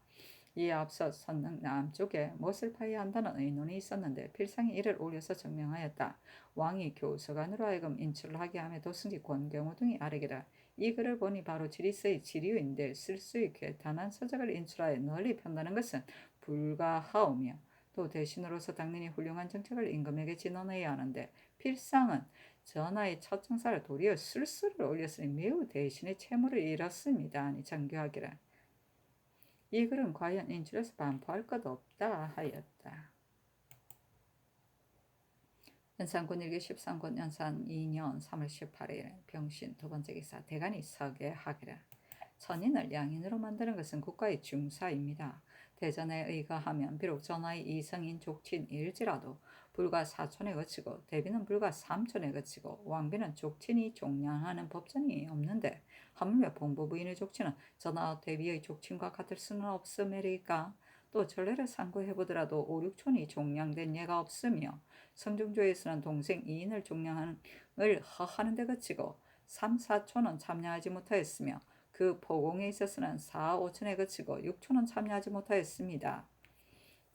이에 앞서 선릉 남쪽에 못을 파야 한다는 의논이 있었는데 필상이 이를 올려서 증명하였다. 왕이 교서관으로 하여금 인출을 하게 하며 도승지 권경우 등이 아뢰기라. 이 글을 보니 바로 지리스의 지리유인데 쓸수의 괴탄한 서적을 인출하여 널리 편다는 것은 불가하오며 또 대신으로서 당연히 훌륭한 정책을 임금에게 진언해야 하는데 필상은 전하의 첫 정사를 도리어 술수를 올렸으니 매우 대신의 채무를 잃었습니다. 아니 장교하기라. 이 글은 과연 인출해서 반포할 것 없다 하였다. 연산군 일기 13권 연산 2년 3월 18일 병신 두 번째 기사. 대간이 서계하기라. 천인을 양인으로 만드는 것은 국가의 중사입니다. 대전에 의거하면 비록 전하의 이성인 족친일지라도 불과 4촌에 거치고 대비는 불과 3촌에 거치고 왕비는 족친이 종량하는 법전이 없는데 하물며 봉보부인의 족친은 전하 대비의 족친과 같을 수는 없음이리까. 또 전례를 상고해보더라도 5, 6촌이 종량된 예가 없으며 성중조에서는 동생 이인을 종량을 허하는 데 거치고 3, 4촌은 참여하지 못하였으며 그 포공에 있어서는 4, 5촌에 거치고 6촌은 참여하지 못하였습니다.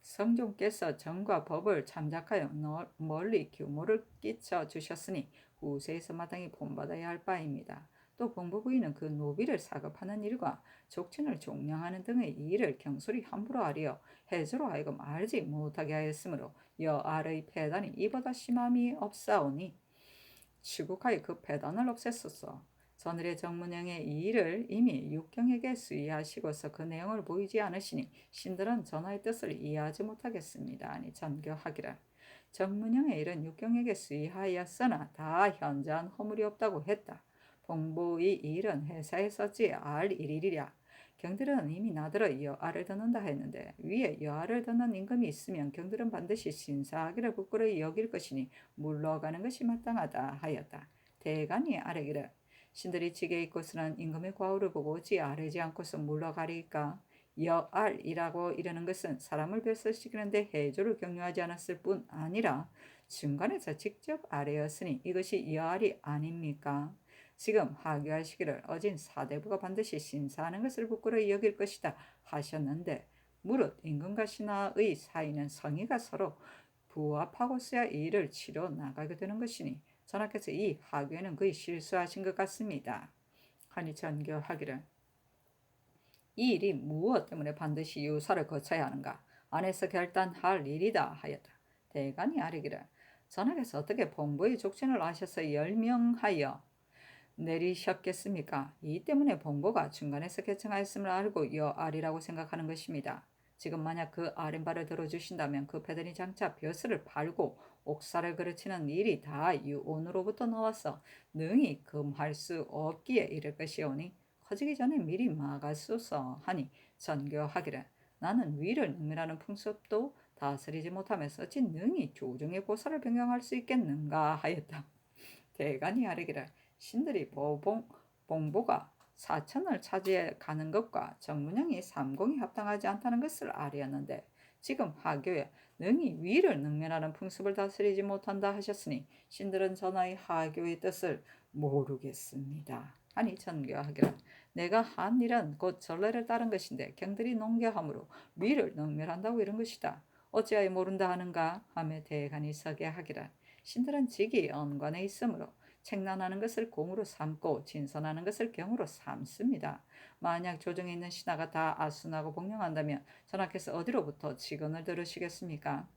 성종께서 정과 법을 참작하여 멀리 규모를 끼쳐 주셨으니 후세에서 마땅히 본받아야 할 바입니다. 또 봉부부인은 그 노비를 사급하는 일과 족친을 종량하는 등의 일을 경솔히 함부로 하려 해조로 하여금 알지 못하게 하였으므로 여아의 폐단이 이보다 심함이 없사오니 시국하여 그 폐단을 없앴소서. 전일의 정문영의 이 일을 이미 육경에게 수의하시고서 그 내용을 보이지 않으시니 신들은 전하의 뜻을 이해하지 못하겠습니다. 아니 전교하기라. 정문영의 일은 육경에게 수의하였으나 다 현저한 허물이 없다고 했다. 봉보의 일은 회사에 썼지 알 일이랴. 경들은 이미 나더러 여아를 듣는다 했는데 위에 여아를 듣는 임금이 있으면 경들은 반드시 신사하기를 부끄러이 여길 것이니 물러가는 것이 마땅하다 하였다. 대간이 아뢰기를 신들이 지게 있고서는 임금의 과오를 보고 어찌 아뢰지 않고서 물러가리까. 여알이라고 이르는 것은 사람을 별설시키는데 해조를 격려하지 않았을 뿐 아니라 중간에서 직접 아뢰었으니 이것이 여알이 아닙니까? 지금 하교하시기를 어진 사대부가 반드시 신사하는 것을 부끄러이 여길 것이다 하셨는데 무릇 임금과 신하의 사이는 성의가 서로 부합하고서야 이 일을 치러 나가게 되는 것이니 전하께서 이 하교에는 거의 실수하신 것 같습니다. 하니 전교하기를 이 일이 무엇 때문에 반드시 유사를 거쳐야 하는가? 안에서 결단할 일이다 하였다. 대간이 아뢰기를 전하께서 어떻게 봉보의 족친을 아셔서 열명하여 내리셨겠습니까? 이 때문에 봉보가 중간에서 개청하였음을 알고 여알이라고 생각하는 것입니다. 지금 만약 그 아랫말을 들어주신다면 그 패들이 장차 벼슬을 팔고 옥사를 그르치는 일이 다 유온으로부터 나와서 능히 금할 수 없기에 이를 것이오니 커지기 전에 미리 막았소서 하니 전교하기를 나는 위를 능멸하는 풍습도 다스리지 못하면서 어찌 능히 조정의 고사를 변경할 수 있겠는가 하였다. 대간이 아뢰기를 신들이 봉보가 사천을 차지해 가는 것과 정문영이 삼공이 합당하지 않다는 것을 아뢰었는데 지금 하교에 능히 위를 능멸하는 풍습을 다스리지 못한다 하셨으니 신들은 전하의 하교의 뜻을 모르겠습니다. 하니 전교하기를 내가 한 일은 곧 전례를 따른 것인데 경들이 농계함으로 위를 능멸한다고 이런 것이다. 어찌하여 모른다 하는가 하며 대간이 서게 하기를 신들은 직이 언관에 있으므로 책난하는 것을 공으로 삼고 진선하는 것을 경으로 삼습니다. 만약 조정에 있는 신하가 다 아순하고 복령한다면 전하께서 어디로부터 직언을 들으시겠습니까?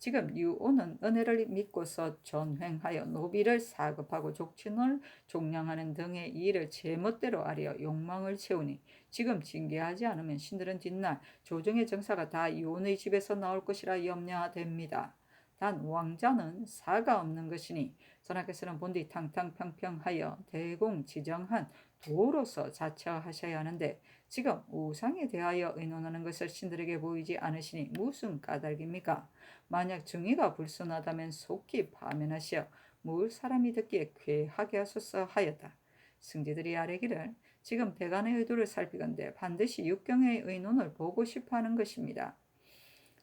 지금 유오는 은혜를 믿고서 전횡하여 노비를 사급하고 족친을 종량하는 등의 일을 제멋대로 아뢰어 욕망을 채우니 지금 징계하지 않으면 신들은 뒷날 조정의 정사가 다 유온의 집에서 나올 것이라 염려됩니다. 단 왕자는 사가 없는 것이니 전하께서는 본디 탕탕평평하여 대공 지정한 도로서 자처하셔야 하는데 지금 우상에 대하여 의논하는 것을 신들에게 보이지 않으시니 무슨 까닭입니까? 만약 증의가 불순하다면 속히 파면하시어 뭘 사람이 듣기에 괴하게 하소서 하였다. 승지들이 아뢰기를 지금 대간의 의도를 살피건대 반드시 육경의 의논을 보고 싶어하는 것입니다.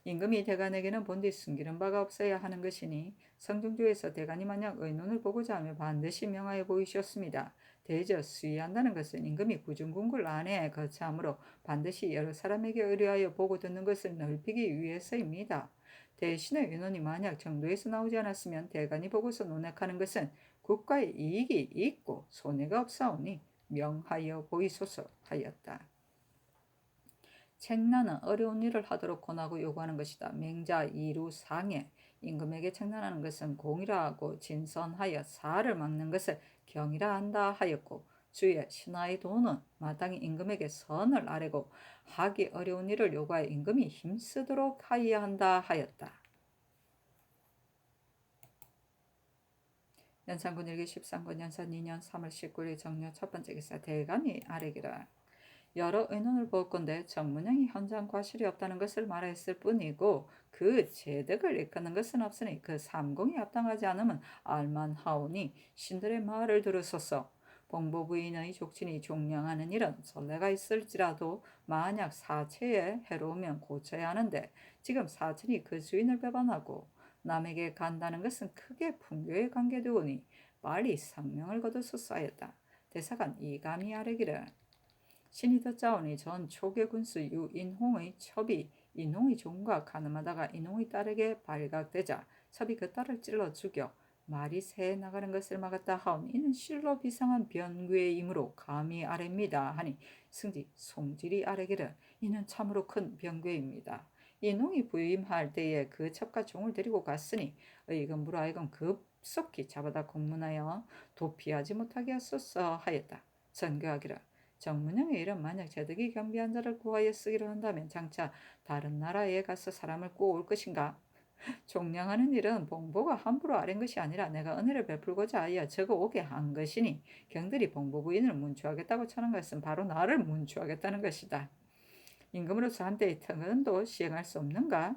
임금이 대간에게는 본디 숨기는 바가 없어야 하는 것이니 성중조에서 대간이 만약 의논을 보고자 하면 반드시 명하여 보이셨습니다. 대저 수의한다는 것은 임금이 구중궁궐 안에 거처하므로 반드시 여러 사람에게 의뢰하여 보고 듣는 것을 넓히기 위해서입니다. 대신의 의논이 만약 정도에서 나오지 않았으면 대간이 보고서 논하는 것은 국가의 이익이 있고 손해가 없사오니 명하여 보이소서 하였다. 책난은 어려운 일을 하도록 권하고 요구하는 것이다. 맹자 이루 상해 임금에게 책난하는 것은 공이라 하고 진선하여 사를 막는 것을 경이라 한다 하였고 주의 신하의 도는 마땅히 임금에게 선을 아뢰고 하기 어려운 일을 요구하여 임금이 힘쓰도록 하여야 한다 하였다. 연산군 일기 13권 연산 2년 3월 19일 정려 첫 번째 기사 대간이 아뢰기를 여러 의논을 볼 건데 정문영이 현장 과실이 없다는 것을 말했을 뿐이고 그 재득을 이끄는 것은 없으니 그 삼공이 합당하지 않으면 알만하오니 신들의 말을 들으소서. 봉보부인의 족친이 종량하는 일은 선례가 있을지라도 만약 사체에 해로우면 고쳐야 하는데 지금 사천이 그 주인을 배반하고 남에게 간다는 것은 크게 풍교에 관계되오니 빨리 성명을 거두소서 하였다. 대사관 이감이 아뢰기를 신이 듣자오니 전 초계 군수 유인홍의 첩이 인홍의 종과 가늠하다가 인홍의 딸에게 발각되자 첩이 그 딸을 찔러 죽여 말이 새에 나가는 것을 막았다 하오니 이는 실로 비상한 변괴이므로 감히 아뢰입니다 하니 승지 송질이 아뢰기를 이는 참으로 큰 변괴입니다. 인홍이 부임할 때에 그 첩과 종을 데리고 갔으니 의금부로 하여금 급속히 잡아다 공문하여 도피하지 못하게 하소서 하였다. 전교하기를 정문영의 일은 만약 제득이 겸비한 자를 구하여 쓰기로 한다면 장차 다른 나라에 가서 사람을 구워올 것인가? 종량하는 일은 봉보가 함부로 아랜 것이 아니라 내가 은혜를 베풀고자 하여 적어 오게 한 것이니 경들이 봉보 부인을 문추하겠다고 쳐는 것은 바로 나를 문추하겠다는 것이다. 임금으로서 한때의 특권도 시행할 수 없는가?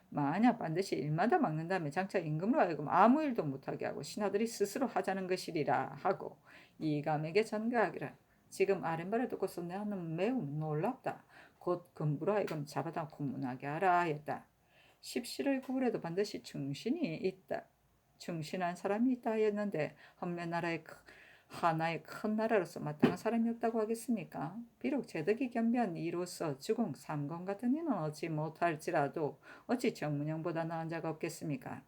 만약 반드시 일마다 막는다면 장차 임금으로 하여금 아무 일도 못하게 하고 신하들이 스스로 하자는 것이리라 하고 이감에게 전가하기를 지금 아랫말을 듣고서 나는 매우 놀랍다. 곧 금부로 하여금 잡아다 공문하게 하라 하였다. 십시를 구울에도 반드시 충신이 있다. 충신한 사람이 있다 하였는데 험면나라의 하나의 큰 나라로서 마땅한 사람이 없다고 하겠습니까? 비록 제덕이 겸비한 이로서 주공 삼공 같은 이는 얻지 못할지라도 어찌 정문영보다 나은 자가 없겠습니까?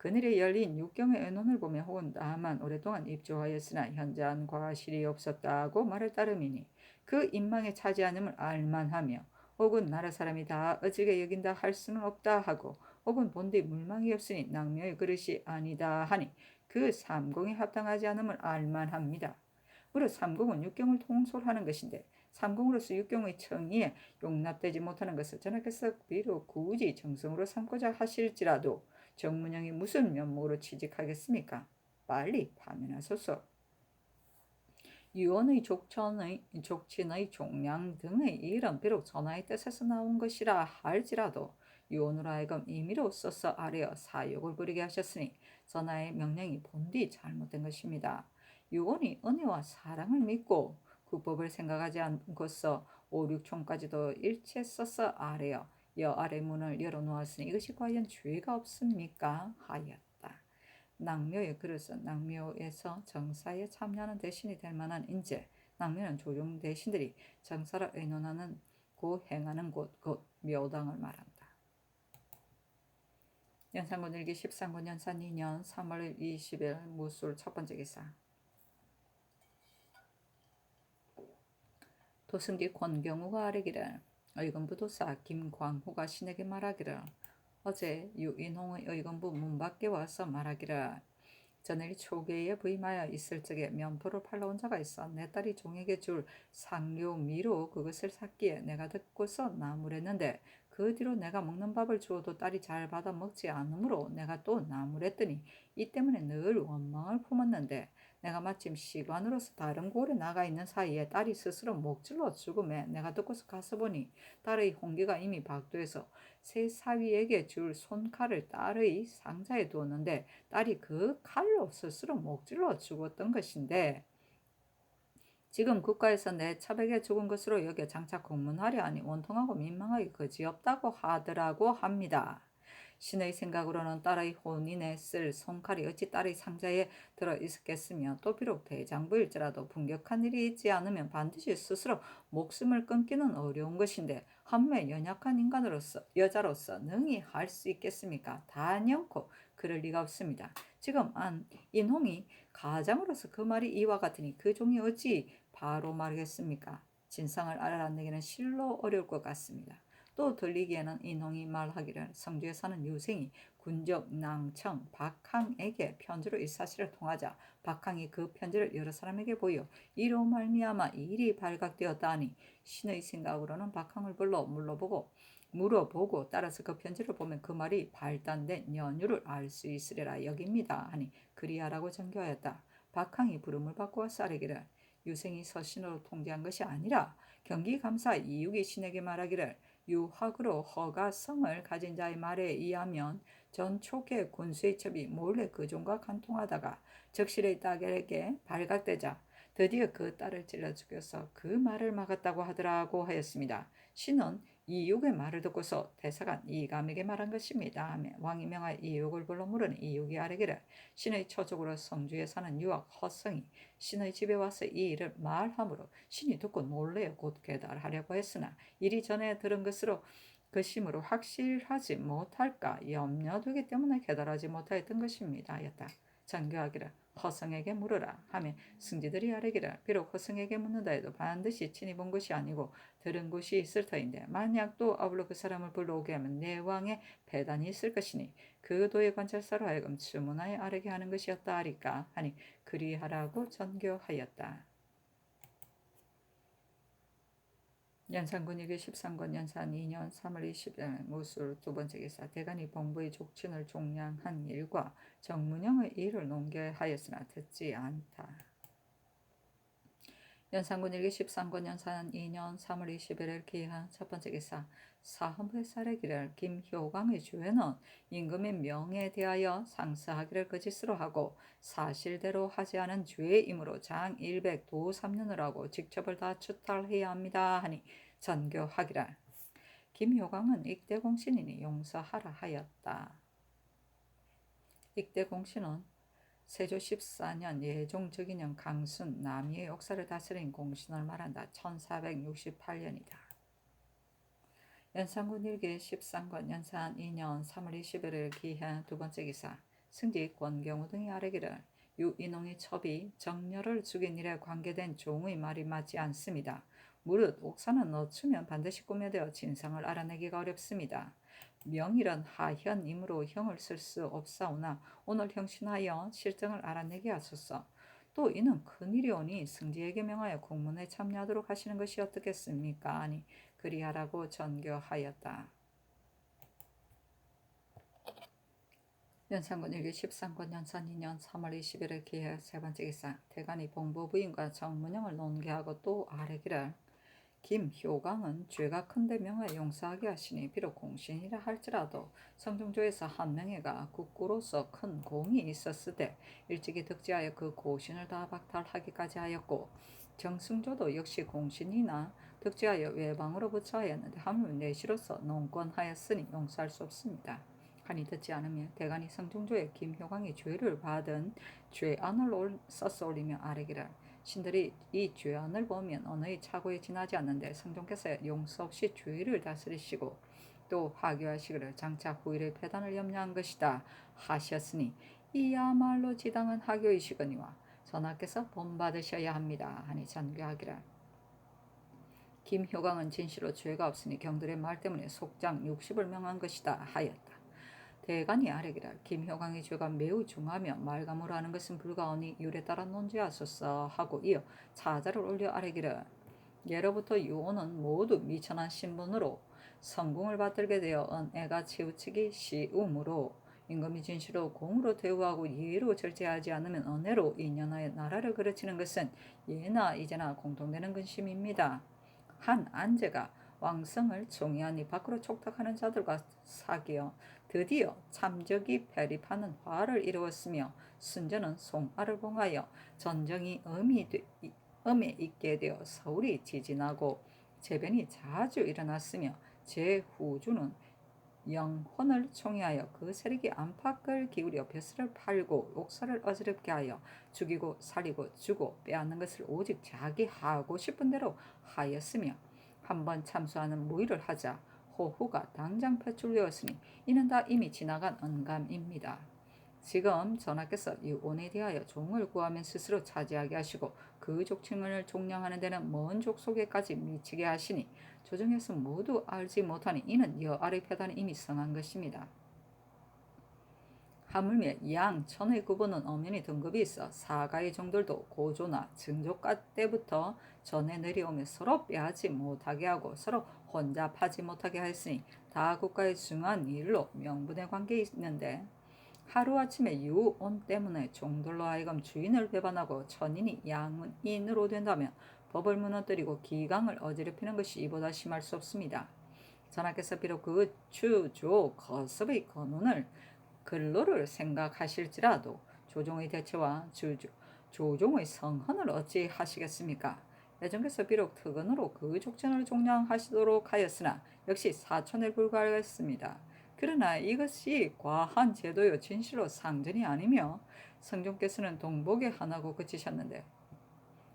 그늘에 열린 육경의 의논을 보며 혹은 다만 오랫동안 입조하였으나 현저한 과실이 없었다고 말할 따름이니 그 인망에 차지 않음을 알만하며 혹은 나라 사람이 다 어지게 여긴다 할 수는 없다 하고 혹은 본디 물망이 없으니 낭묘의 그릇이 아니다 하니 그 삼공에 합당하지 않음을 알만합니다. 무릇 삼공은 육경을 통솔하는 것인데 삼공으로서 육경의 청의에 용납되지 못하는 것을 전하께서 비록 굳이 정성으로 삼고자 하실지라도 정문영이 무슨 면목으로 취직하겠습니까? 빨리 파면하소서. 유언의 족친의 종량 등의 일은 비록 전하의 뜻에서 나온 것이라 할지라도 유언으로 하여금 임의로 써서 아뢰어 사욕을 부리게 하셨으니 전하의 명령이 본디 잘못된 것입니다. 유언이 은혜와 사랑을 믿고 국법을 생각하지 않고서 5, 6총까지도 일체 써서 아뢰어 여 아래 문을 열어놓았으니 이것이 과연 죄가 없습니까? 하였다. 낭묘의 그릇은 낭묘에서 정사에 참여하는 대신이 될 만한 인재, 낭묘는 조종 대신들이 정사를 의논하는 고 행하는 곳, 곧 묘당을 말한다. 연산군 일기 13군 연산 2년 3월 20일 무술 첫 번째 기사. 도승기 권경우가 아뢰기를 의금부도사 김광후가 신에게 말하기를 어제 유인홍의 의금부 문 밖에 와서 말하기를 저녁 초계에 부임하여 있을 적에 면포를 팔러 온 자가 있어 내 딸이 종에게 줄 상료미로 그것을 샀기에 내가 듣고서 나무랬는데 그 뒤로 내가 먹는 밥을 주어도 딸이 잘 받아 먹지 않으므로 내가 또 나무랬더니 이 때문에 늘 원망을 품었는데 내가 마침 시관으로서 다른 고을에 나가 있는 사이에 딸이 스스로 목질러 죽음에 내가 듣고서 가서 보니 딸의 홍기가 이미 박도해서 새 사위에게 줄 손칼을 딸의 상자에 두었는데 딸이 그 칼로 스스로 목질러 죽었던 것인데 지금 국가에서 내 차백에 죽은 것으로 여겨 장차 공문하려 하니 원통하고 민망하기 그지없다고 하더라고 합니다. 신의 생각으로는 딸의 혼인에 쓸 손칼이 어찌 딸의 상자에 들어 있었겠으며 또 비록 대장부일지라도 분격한 일이 있지 않으면 반드시 스스로 목숨을 끊기는 어려운 것인데 한매 연약한 인간으로서 여자로서 능히 할 수 있겠습니까? 단연코 그럴 리가 없습니다. 지금 인홍이 가장으로서 그 말이 이와 같으니 그 종이 어찌 바로 말하겠습니까? 진상을 알아내기는 실로 어려울 것 같습니다. 또 들리기에는 인홍이 말하기를 성주에 사는 유생이 군적 낭청 박항에게 편지로 이 사실을 통하자 박항이 그 편지를 여러 사람에게 보여 이로 말미암아 이 일이 발각되었다 하니 신의 생각으로는 박항을 불러 물어보고 따라서 그 편지를 보면 그 말이 발단된 연유를 알 수 있으리라 여깁니다 하니 그리하라고 전교하였다. 박항이 부름을 받고 와서 아뢰기를 유생이 서신으로 통지한 것이 아니라 경기감사 이육이 신에게 말하기를 유학으로 허가성을 가진 자의 말에 의하면 전 초계 군수의 첩이 몰래 그 종과 간통하다가 적실의 딸에게 발각되자 드디어 그 딸을 찔러 죽여서 그 말을 막았다고 하더라고 하였습니다. 신은 이육의 말을 듣고서 대사관 이감에게 말한 것입니다 하며 왕이 명하여 이육을 불러 물으니 이육이 아뢰기를 신의 처족으로 성주에 사는 유학 허성이 신의 집에 와서 이 일을 말하므로 신이 듣고 놀래어 곧 계달하려고 했으나 이리 전에 들은 것이므로 확실하지 못할까 염려되기 때문에 계달하지 못하였던 것입니다 하였다. 전교하기를 허성에게 물으라 하며 승지들이 아뢰기를 비록 허성에게 묻는다 해도 반드시 친히 본 것이 아니고 들은 것이 있을 터인데 만약 또 아울러 그 사람을 불러오게 하면 내 왕의 배단이 있을 것이니 그 도의 관찰사로 하여금 주문하여 아뢰게 하는 것이었다 하리까 하니 그리하라고 전교하였다. 연산군에게 13권 연산 2년 3월 20일 무술 두 번째 기사 대간이 봉부의 족친을 종량한 일과 정문영의 일을 논결하였으나 듣지 않다. 연산군 일기 13권 연산 2년 3월 21일 기한 첫 번째 기사 사헌부의 사례기를 김효광의 주에는 임금의 명에 대하여 상서하기를 거짓으로 하고 사실대로 하지 않은 죄이므로 장 100 도 3년을 하고 직첩을 다 추탈해야 합니다 하니 전교하기를 김효광은 익대공신이니 용서하라 하였다. 익대공신은 세조 14년 예종 즉위년 강순 남이의 역사를 다스린 공신을 말한다. 1468년이다. 연산군 일기 13권 연산 2년 3월 21일 기한 두 번째 기사 승직 권경우 등이 아뢰기를 유인홍의 첩이 정렬을 죽인 일에 관계된 종의 말이 맞지 않습니다. 무릇 옥사는 늦추면 반드시 꾸며되어 진상을 알아내기가 어렵습니다. 명일은 하현이므로 형을 쓸 수 없사오나 오늘 형신하여 실정을 알아내게 하소서. 또 이는 큰일이 오니 승지에게 명하여 공문에 참여하도록 하시는 것이 어떻겠습니까? 아니 그리하라고 전교하였다. 연산군 일기 13권 연산 2년 3월 20일에 기해 세 번째 기사 대간이 봉부 부인과 정문영을 논계하고 또 아뢰기를 김효광은 죄가 큰데 명하여 용서하게 하시니 비록 공신이라 할지라도 성종조에서 한 명에가 국구로서 큰 공이 있었으되 일찍이 득지하여 그 고신을 다 박탈하기까지 하였고 정승조도 역시 공신이나 득지하여 외방으로 부처하였는데 하물 내시로서 농권하였으니 용서할 수 없습니다. 하니 듣지 않으며 대간이 성종조의 김효광이 죄를 받은 죄안을 써서 올리며 아뢰기를 신들이 이 죄안을 보면 언어의 착오에 지나지 않는데 성종께서 용서 없이 죄를 다스리시고 또 하교하시기를 장차 후일의 폐단을 염려한 것이다 하셨으니 이야말로 지당한 하교이시거니와 전하께서 본받으셔야 합니다 하니 전교하기를 김효광은 진실로 죄가 없으니 경들의 말 때문에 속장 60을 명한 것이다 하였다. 대간이 아래기라. 김효광의 죄가 매우 중하며 말감으로 하는 것은 불가하니 율에 따라 논지하소서 하고 이어 차자를 올려 아래기를. 예로부터 유오는 모두 미천한 신분으로 성공을 받들게 되어 은혜가 치우치기 쉬우므로 임금이 진실로 공으로 대우하고 예의로 절제하지 않으면 은혜로 인연하여 나라를 그르치는 것은 예나 이제나 공통되는 근심입니다. 한 안제가 왕성을 총애하니 밖으로 촉탁하는 자들과 사귀어 드디어 참적이 패립하는 화를 이루었으며 순전은 송아를 봉하여 전정이 음에 있게 되어 서울이 지진하고 재변이 자주 일어났으며 제후주는 영혼을 총애하여 그 세력이 안팎을 기울여 벼슬을 팔고 욕설을 어지럽게 하여 죽이고 살리고 주고 빼앗는 것을 오직 자기 하고 싶은 대로 하였으며 한번 참수하는 무의를 하자 호후가 당장 표출되었으니 이는 다 이미 지나간 언감입니다. 지금 전하께서 유온에 대하여 종을 구하면 스스로 차지하게 하시고 그 족층을 종량하는 데는 먼 족속에까지 미치게 하시니 조정에서 모두 알지 못하니 이는 여아래 표단이 이미 성한 것입니다. 하물며 양 천의 구분은 엄연히 등급이 있어 사가의 종들도 고조나 증조가 때부터 전에 내려오며 서로 빼앗지 못하게 하고 서로 혼잡하지 못하게 하였으니 다 국가의 중요한 일로 명분의 관계에 있는데 하루아침에 유온 때문에 종들로 하여금 주인을 배반하고 천인이 양인으로 된다면 법을 무너뜨리고 기강을 어지럽히는 것이 이보다 심할 수 없습니다. 전하께서 비록 그 추조 거섭의 건운을 근로를 생각하실지라도 조종의 대처와 조종의 성헌을 어찌 하시겠습니까? 예전께서 비록 특언으로 그 족전을 종량하시도록 하였으나 역시 사천에 불과하였습니다. 그러나 이것이 과한 제도요 진실로 상전이 아니며 성종께서는 동복에 하나고 그치셨는데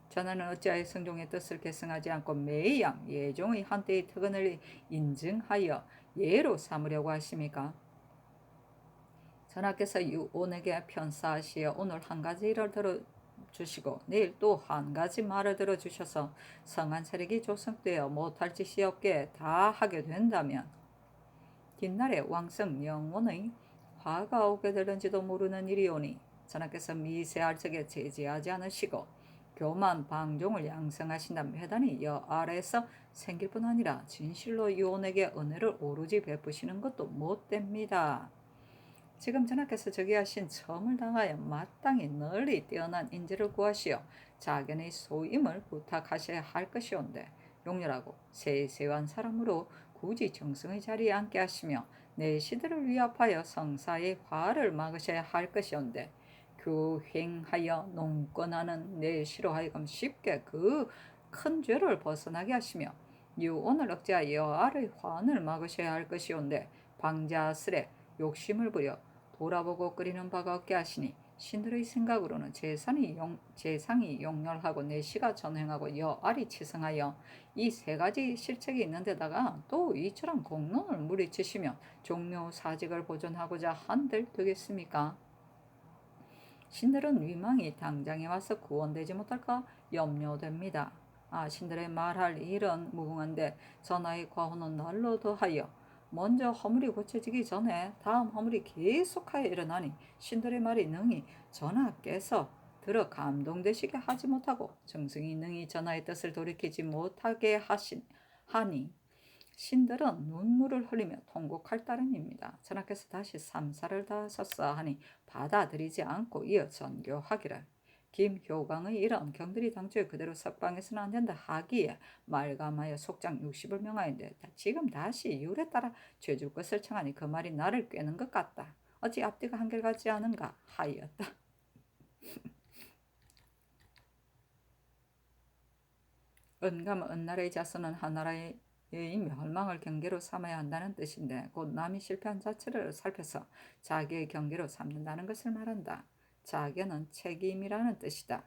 전하는 어찌하여 성종의 뜻을 계승하지 않고 매양 예종의 한때의 특언을 인증하여 예로 삼으려고 하십니까? 전하께서 유온에게 편사하시어 오늘 한 가지 일을 들어주시고 내일 또 한 가지 말을 들어주셔서 성한 세력이 조성되어 못할 짓이 없게 다 하게 된다면 뒷날에 왕성 영원의 화가 오게 될는지도 모르는 일이오니 전하께서 미세할 적에 제지하지 않으시고 교만 방종을 양성하신다면 회단이 여 아래에서 생길 뿐 아니라 진실로 유온에게 은혜를 오로지 베푸시는 것도 못됩니다. 지금 전하께서 저기하신 점을 당하여 마땅히 널리 뛰어난 인재를 구하시어 자견의 소임을 부탁하셔야 할 것이온데 용렬하고 세세한 사람으로 굳이 정성의 자리에 앉게 하시며 내 시대를 위압하여 성사의 화를 막으셔야 할 것이온데 교행하여 농권하는 내 시로 하여금 쉽게 그 큰 죄를 벗어나게 하시며 유온을 억제하여 여아의 환을 막으셔야 할 것이온데 방자스레 욕심을 부려 돌아보고 끓이는 바가 없게 하시니 신들의 생각으로는 재상이 용렬하고 내시가 전행하고 여알이 치성하여 이 세 가지 실책이 있는 데다가 또 이처럼 공론을 물리치시며 종묘 사직을 보존하고자 한들 되겠습니까? 신들은 위망이 당장에 와서 구원되지 못할까 염려됩니다. 신들의 말할 일은 무궁한데 전하의 과호는 날로 더하여 먼저 허물이 고쳐지기 전에 다음 허물이 계속하여 일어나니 신들의 말이 능히 전하께서 들어 감동되시게 하지 못하고 정승이 능히 전하의 뜻을 돌이키지 못하게 하니 신들은 눈물을 흘리며 통곡할 따름입니다. 전하께서 다시 삼사를 다하셨사 하니 받아들이지 않고 이어 전교하기를. 김효광의 이런 경들이 당초에 그대로 석방해서는 안 된다 하기에 말감하여 속장 60을 명하였는데 지금 다시 율에 따라 죄줄 것을 청하니 그 말이 나를 꿰는 것 같다. 어찌 앞뒤가 한결같지 않은가 하였다. 은감은 은나라의 자손은 하나라의 멸망을 경계로 삼아야 한다는 뜻인데 곧 남이 실패한 자체를 살펴서 자기의 경계로 삼는다는 것을 말한다. 자견은 책임이라는 뜻이다.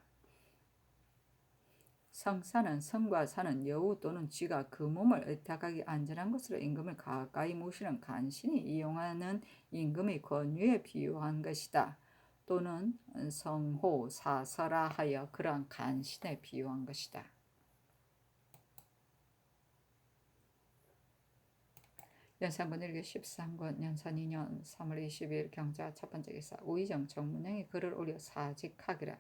성사는 성과 사는 여우 또는 쥐가 그 몸을 의탁하기 안전한 것으로 임금을 가까이 모시는 간신히 이용하는 임금의 권유에 비유한 것이다. 또는 성호 사서라 하여 그러한 간신에 비유한 것이다. 연산군 일기 13권 연산 2년 3월 20일 경자 첫 번째 기사 우의정 정문영이 글을 올려 사직하기라.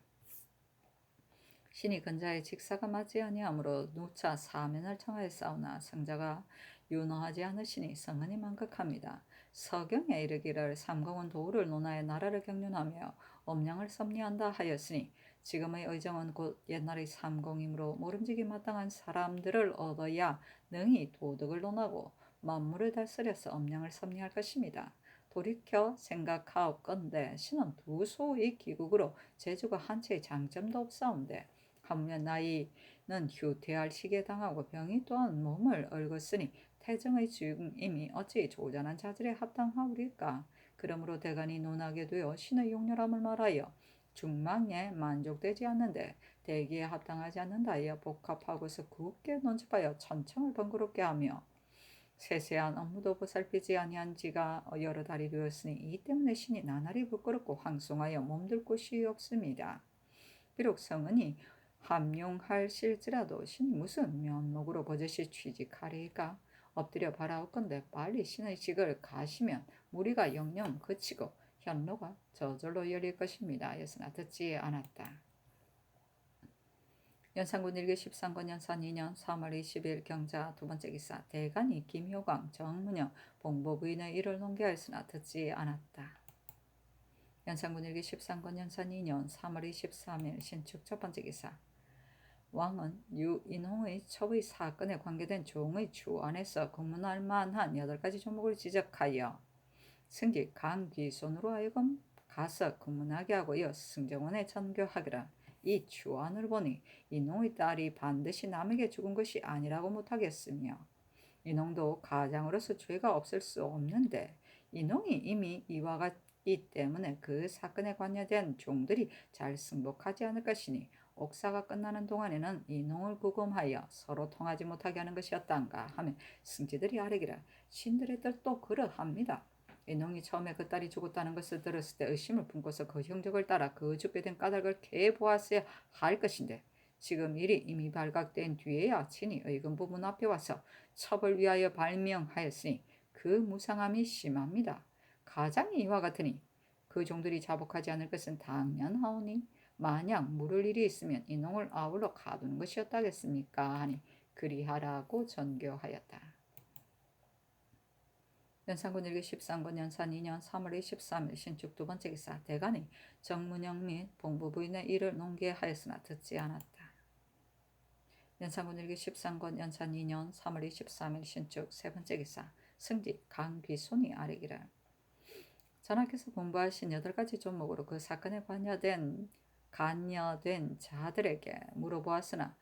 신이 근자의 직사가 맞지 아니하므로 누차 사면을 청하여 싸우나 성자가 윤허하지 않으시니 성은이 만극합니다. 서경에 이르기를 삼공은 도를 논하여 나라를 경륜하며 엄량을 섭리한다 하였으니 지금의 의정은 곧 옛날의 삼공이므로 모름지기 마땅한 사람들을 얻어야 능히 도덕을 논하고 만물을 다스려서 엄량을 섭리할 것입니다. 돌이켜 생각하옵건대 신은 두 소의 기국으로 제주가 한 채의 장점도 없사온데 하물며 나이는 휴퇴할 시기에 당하고 병이 또한 몸을 얽었으니 태정의 죽임이 어찌 조잔한 자질에 합당하오리까. 그러므로 대간이 논하게 되어 신의 용렬함을 말하여 중망에 만족되지 않는데 대기에 합당하지 않는다 하여 복합하고서 굳게 논집하여 천청을 번거롭게 하며 세세한 업무도 보살피지 아니한 지가 여러 달이 되었으니 이 때문에 신이 나날이 부끄럽고 황송하여 몸둘 곳이 없습니다. 비록 성은이 함용할 실지라도 신이 무슨 면목으로 버젓이 취직하리까. 엎드려 바라옵건대 빨리 신의 직을 가시면 무리가 영영 그치고 현로가 저절로 열릴 것입니다. 여서나 듣지 않았다. 연산군 일기 13권 연산 2년 3월 20일 경자 두 번째 기사 대간이 김효광 정문영 봉보부인의 일을 논계하였으나 듣지 않았다. 연산군 일기 13권 연산 2년 3월 23일 신축 첫 번째 기사 왕은 유인홍의 첩의 사건에 관계된 종의 주안에서 공문할 만한 8가지 종목을 지적하여 승기 강귀손으로 하여금 가서 공문하게 하고 이어 승정원에 전교하기라. 이 주안을 보니 인홍의 딸이 반드시 남에게 죽은 것이 아니라고 못하겠으며 인홍도 가장으로서 죄가 없을 수 없는데 인홍이 이미 이와 같기 때문에 그 사건에 관여된 종들이 잘 승복하지 않을 것이니 옥사가 끝나는 동안에는 인홍을 구금하여 서로 통하지 못하게 하는 것이었단가 하며 승지들이 아뢰기라. 신들의 뜻도 그러합니다. 인홍이 처음에 그 딸이 죽었다는 것을 들었을 때 의심을 품고서 그 형적을 따라 그 죽게 된 까닭을 캐보았어야 할 것인데 지금 일이 이미 발각된 뒤에야 친히 의금부 문 앞에 와서 첩을 위하여 발명하였으니 그 무상함이 심합니다. 가장이 이와 같으니 그 종들이 자복하지 않을 것은 당연하오니 만약 물을 일이 있으면 인홍을 아울러 가두는 것이었다겠습니까 하니 그리하라고 전교하였다. 연산군 일기 13권 연산 2년 3월 23일 신축 두 번째 기사 대간이 정문영 및 봉부부인의 일을 논계하였으나 듣지 않았다. 연산군 일기 13권 연산 2년 3월 23일 신축 세 번째 기사 승지 강귀손이 아뢰기를 전하께서 공부하신 8가지 종목으로 그 사건에 관여된 자들에게 물어보았으나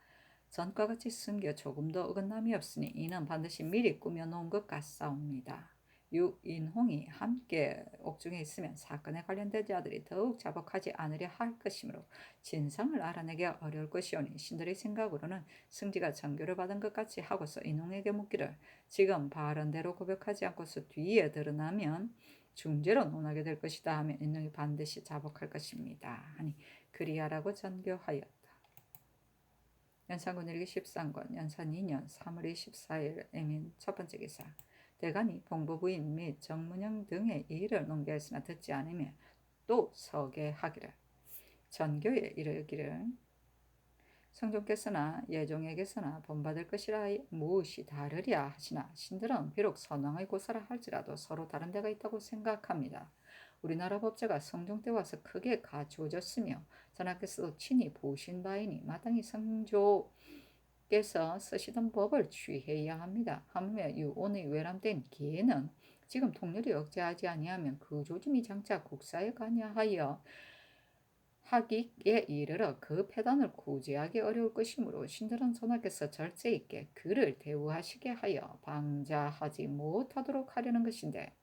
전과 같이 숨겨 조금도 어긋남이 없으니 이는 반드시 미리 꾸며놓은 것 같사옵니다. 유인홍이 함께 옥중에 있으면 사건에 관련된 자들이 더욱 자복하지 않으려 할 것이므로 진상을 알아내기 어려울 것이오니 신들의 생각으로는 승지가 전교를 받은 것 같이 하고서 인홍에게 묻기를 지금 발언대로 고백하지 않고서 뒤에 드러나면 중죄로 논하게 될 것이다 하면 인홍이 반드시 자복할 것입니다 하니 그리하라고 전교하였다. 연산군 일기 13권 연산 2년 3월 24일 애민 첫 번째 기사 대간이 봉보부인 및 정문영 등의 일을 논계했으나 듣지 않으며 또 서계하기를 전교에 이르기를 성종께서나 예종에게서나 본받을 것이라 무엇이 다르랴 하시나 신들은 비록 선왕의 고사라 할지라도 서로 다른 데가 있다고 생각합니다. 우리나라 법제가 성종 때 와서 크게 갖추어졌으며 전하께서도 친히 보신 바이니 마땅히 성조께서 쓰시던 법을 취해야 합니다. 하물며 유온의 외람된 기회는 지금 통렬히 억제하지 아니하면 그 조짐이 장차 국사에 관여하여 하기에 이르러 그 폐단을 구제하기 어려울 것이므로 신들은 전하께서 절제 있게 그를 대우하시게 하여 방자하지 못하도록 하려는 것인데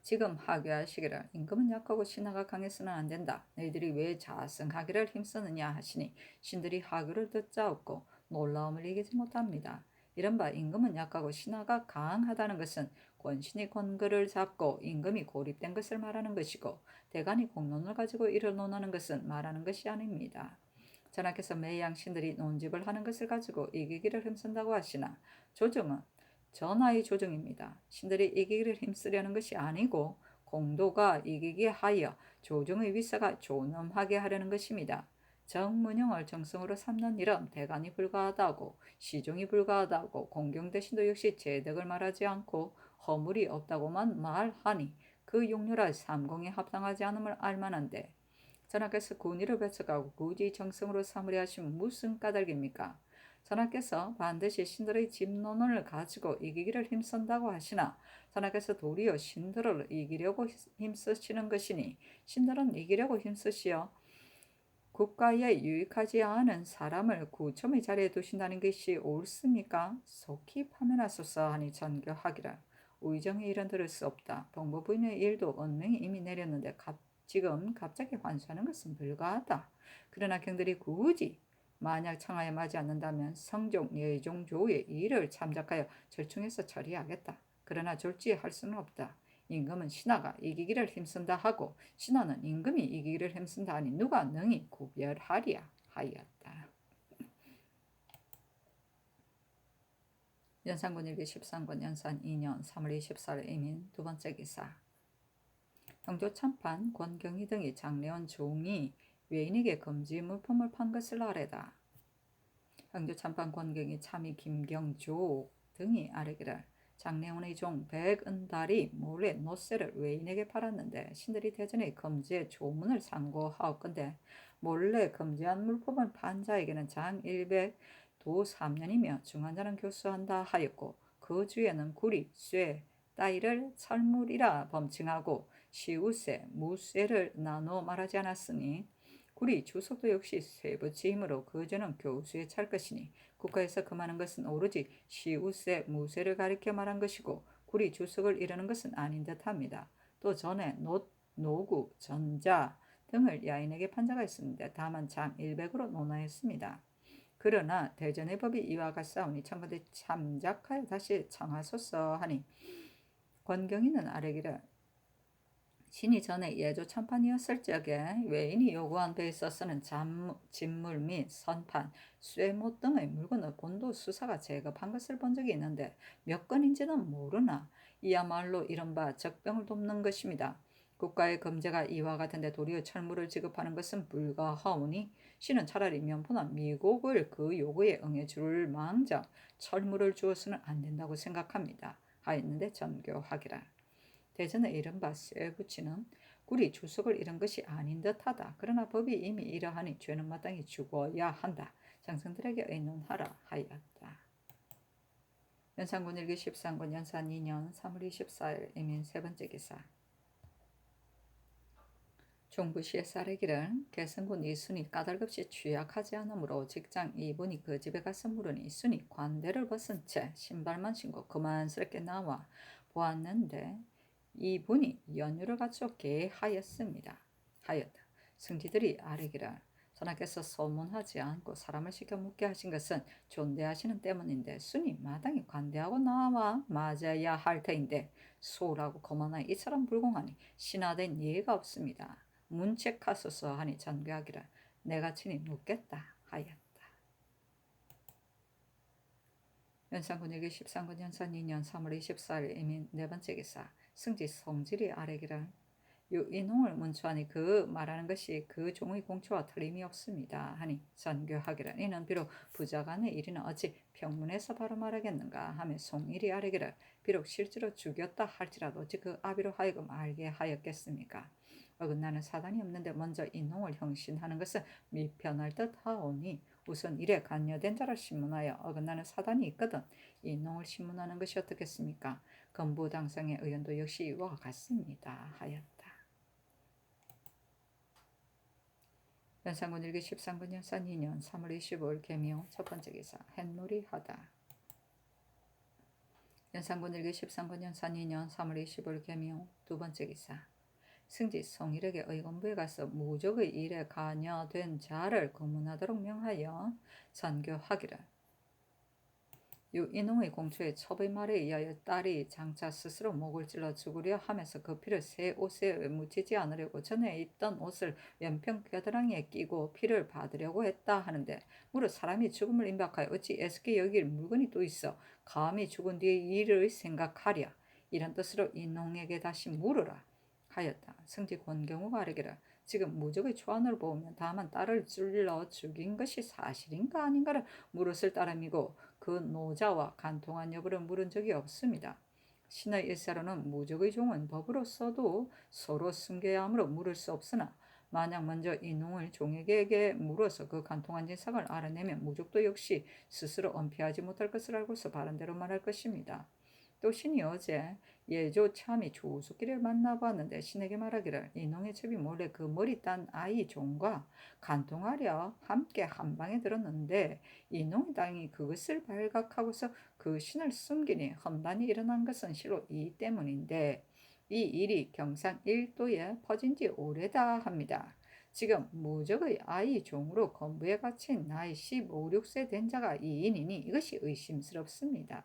지금 하교하시기를 임금은 약하고 신하가 강해서는 안 된다. 너희들이 왜 자승하기를 힘쓰느냐 하시니 신들이 하교를 듣자없고 놀라움을 이기지 못합니다. 이른바 임금은 약하고 신하가 강하다는 것은 권신이 권글을 잡고 임금이 고립된 것을 말하는 것이고 대간이 공론을 가지고 이를 논하는 것은 말하는 것이 아닙니다. 전하께서 매양 신들이 논집을 하는 것을 가지고 이기기를 힘쓴다고 하시나 조정은 전하의 조정입니다. 신들이 이기기를 힘쓰려는 것이 아니고 공도가 이기게 하여 조정의 위사가 존엄하게 하려는 것입니다. 정문영을 정성으로 삼는 일은 대간이 불가하다고, 시종이 불가하다고, 공경대신도 역시 재덕을 말하지 않고 허물이 없다고만 말하니 그 용료라 삼공에 합당하지 않음을 알만한데, 전하께서 군의를 배척하고 굳이 정성으로 삼으려 하시면 무슨 까닭입니까? 전하께서 반드시 신들의 집론을 가지고 이기기를 힘쓴다고 하시나, 전하께서 도리어 신들을 이기려고 힘쓰시는 것이니, 신들은 이기려고 힘쓰시어 국가에 유익하지 않은 사람을 구첨의 자리에 두신다는 것이 옳습니까? 속히 파면하소서 하니 전교하기를. 의정의 일은 들을 수 없다. 법무부인의 일도 언명이 이미 내렸는데 지금 갑자기 환수하는 것은 불가하다. 그러나 경들이 굳이 만약 청하에 맞지 않는다면 성종 예종조의 일을 참작하여 절충해서 처리하겠다. 그러나 졸지할 수는 없다. 임금은 신하가 이기기를 힘쓴다 하고 신하는 임금이 이기기를 힘쓴다 하니 누가 능히 구별하랴 하였다. 연산군 일기 13권 연산 2년 3월 24일 이민 두 번째 기사. 형조참판 권경희 등이 장래원 종이 외인에게 금지 물품을 판 것을 아뢰다. 형조참판 권경희 참의 김경조 등이 아뢰기를 장래원의 종 백은달이 몰래 노쇠를 외인에게 팔았는데 신들이 대전의 금지의 조문을 상고하옵건대 몰래 금지한 물품을 판 자에게는 장 100도 3년이며 중한 자는 교수한다 하였고 그 주에는 구리, 쇠, 따위를 철물이라 범칭하고 시우쇠, 무쇠를 나누어 말하지 않았으니 구리 주석도 역시 쇠붙이므로 그 죄는 교수에 찰 것이니 국가에서 금하는 것은 오로지 시우쇠, 무쇠를 가리켜 말한 것이고 구리 주석을 이르는 것은 아닌 듯합니다. 또 전에 노구, 전자 등을 야인에게 판 자가 있었는데 다만 장 100으로 논하였습니다. 그러나 대전의 법이 이와 같사오니 청컨대 참작하여 다시 청하소서 하니 권경희는 아뢰기를 신이 전에 예조 참판이었을 적에 외인이 요구한 데 있어서는 진물 및 선판, 쇠못 등의 물건을 본도 수사가 제거한 것을 본 적이 있는데 몇 건인지는 모르나 이야말로 이른바 적병을 돕는 것입니다. 국가의 금제가 이와 같은데 도리어 철물을 지급하는 것은 불가하오니 신은 차라리 면포나 미곡을 그 요구에 응해줄 망정 철물을 주어서는 안 된다고 생각합니다. 하였는데 전교하기라. 대전의 이른바 쇠붙이는 구리 주석을 잃은 것이 아닌 듯하다. 그러나 법이 이미 이러하니 죄는 마땅히 죽어야 한다. 장성들에게 의논하라 하였다. 연산군 일기 13권 연산 2년 3월 24일 이민 세 번째 기사. 종부시의 쌀이기를 개성군 이순이 까닭없이 취약하지 않으므로 직장 이분이 그 집에 가서 물으니 이순이 관대를 벗은 채 신발만 신고 그만스럽게 나와 보았는데 이분이 연유를 갖추어 개하였습니다. 하였다. 승지들이 아뢰기를 전하께서 소문하지 않고 사람을 시켜 묻게 하신 것은 존대하시는 때문인데 순이 마땅히 관대하고 나와 맞아야 할 터인데 소라고 거만하여 이처럼 불공하니 신하된 예가 없습니다. 문책하소서 하니 전교하기를 내가 친히 묻겠다 하였다. 연산군 일기 13군 연산 2년 3월 24일 이민 네 번째 기사. 승지 성질이 아뢰기를 인홍을 문초하니 그 말하는 것이 그 종의 공초와 틀림이 없습니다 하니 전교하기를 이는 비록 부자간의 일이나 어찌 평문에서 바로 말하겠는가 하며 송일이 아뢰기를 비록 실제로 죽였다 할지라도 어찌 그 아비로 하여금 알게 하였겠습니까? 어긋나는 사단이 없는데 먼저 인홍을 형신하는 것은 미편할 듯하오니 우선 일에 관여된 자를 신문하여 어긋나는 사단이 있거든 인홍을 신문하는 것이 어떻겠습니까? 건부당성의 의원도 역시 이와 같습니다 하였다. 연산군 일기 13군 연산 2년 3월 25일 개미호 첫 번째 기사. 햇놀이 하다. 연산군 일기 13군 연산 2년 3월 25일 개미호 두 번째 기사. 승지 송일에게 의건부에 가서 무적의 일에 관여된 자를 고문하도록 명하여 전교하기를 유인홍의 공초에 첩의 말에 의하여 딸이 장차 스스로 목을 찔러 죽으려 하면서 그 피를 새 옷에 묻히지 않으려고 전에 있던 옷을 왼편 겨드랑이에 끼고 피를 받으려고 했다 하는데, 무릇 사람이 죽음을 임박하여 어찌 애석히 여길 물건이 또 있어 감히 죽은 뒤의 일을 생각하랴. 이런 뜻으로 인홍에게 다시 물으라 하였다. 성지 권경우가 아뢰기를, 지금 무적의 초안을 보면 다만 딸을 찔러 죽인 것이 사실인가 아닌가를 물었을 따름이고, 그 노자와 간통한 여부를 물은 적이 없습니다. 신의 일사로는 무적의 종은 법으로서도 서로 숨겨야 하므로 물을 수 없으나, 만약 먼저 인홍을 종에게 물어서 그 간통한 진상을 알아내면 무적도 역시 스스로 은폐하지 못할 것을 알고서 바른대로 말할 것입니다. 또 신이 어제 예조 참이 조숙기를 만나봤는데 신에게 말하기를, 이농의 첩이 몰래 그 머리 딴 아이 종과 간통하려 함께 한방에 들었는데 이농의 당이 그것을 발각하고서 그 신을 숨기니 험단이 일어난 것은 실로 이 때문인데, 이 일이 경상 일도에 퍼진 지 오래다 합니다. 지금 무적의 아이 종으로 건부에 갇힌 나이 15, 16세 된 자가 이인이니 이것이 의심스럽습니다.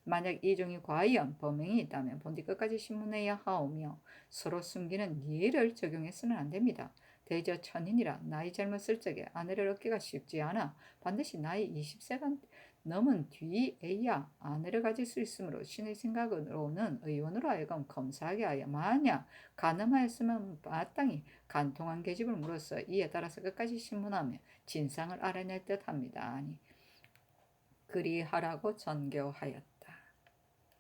만약 이 종이 과연 범행이 있다면 본디 끝까지 신문해야 하오며, 서로 숨기는 예를 적용해서는 안 됩니다. 대저 천인이라 나이 젊었을 적에 아내를 얻기가 쉽지 않아 반드시 나이 20세가 넘은 뒤에야 아내를 가질 수 있으므로 신의 생각으로는 의원으로 하여금 검사하게 하여 만약 가늠하였으면 마땅히 간통한 계집을 물어서 이에 따라서 끝까지 신문하며 진상을 알아낼 듯합니다. 아니 그리하라고 전교하였다.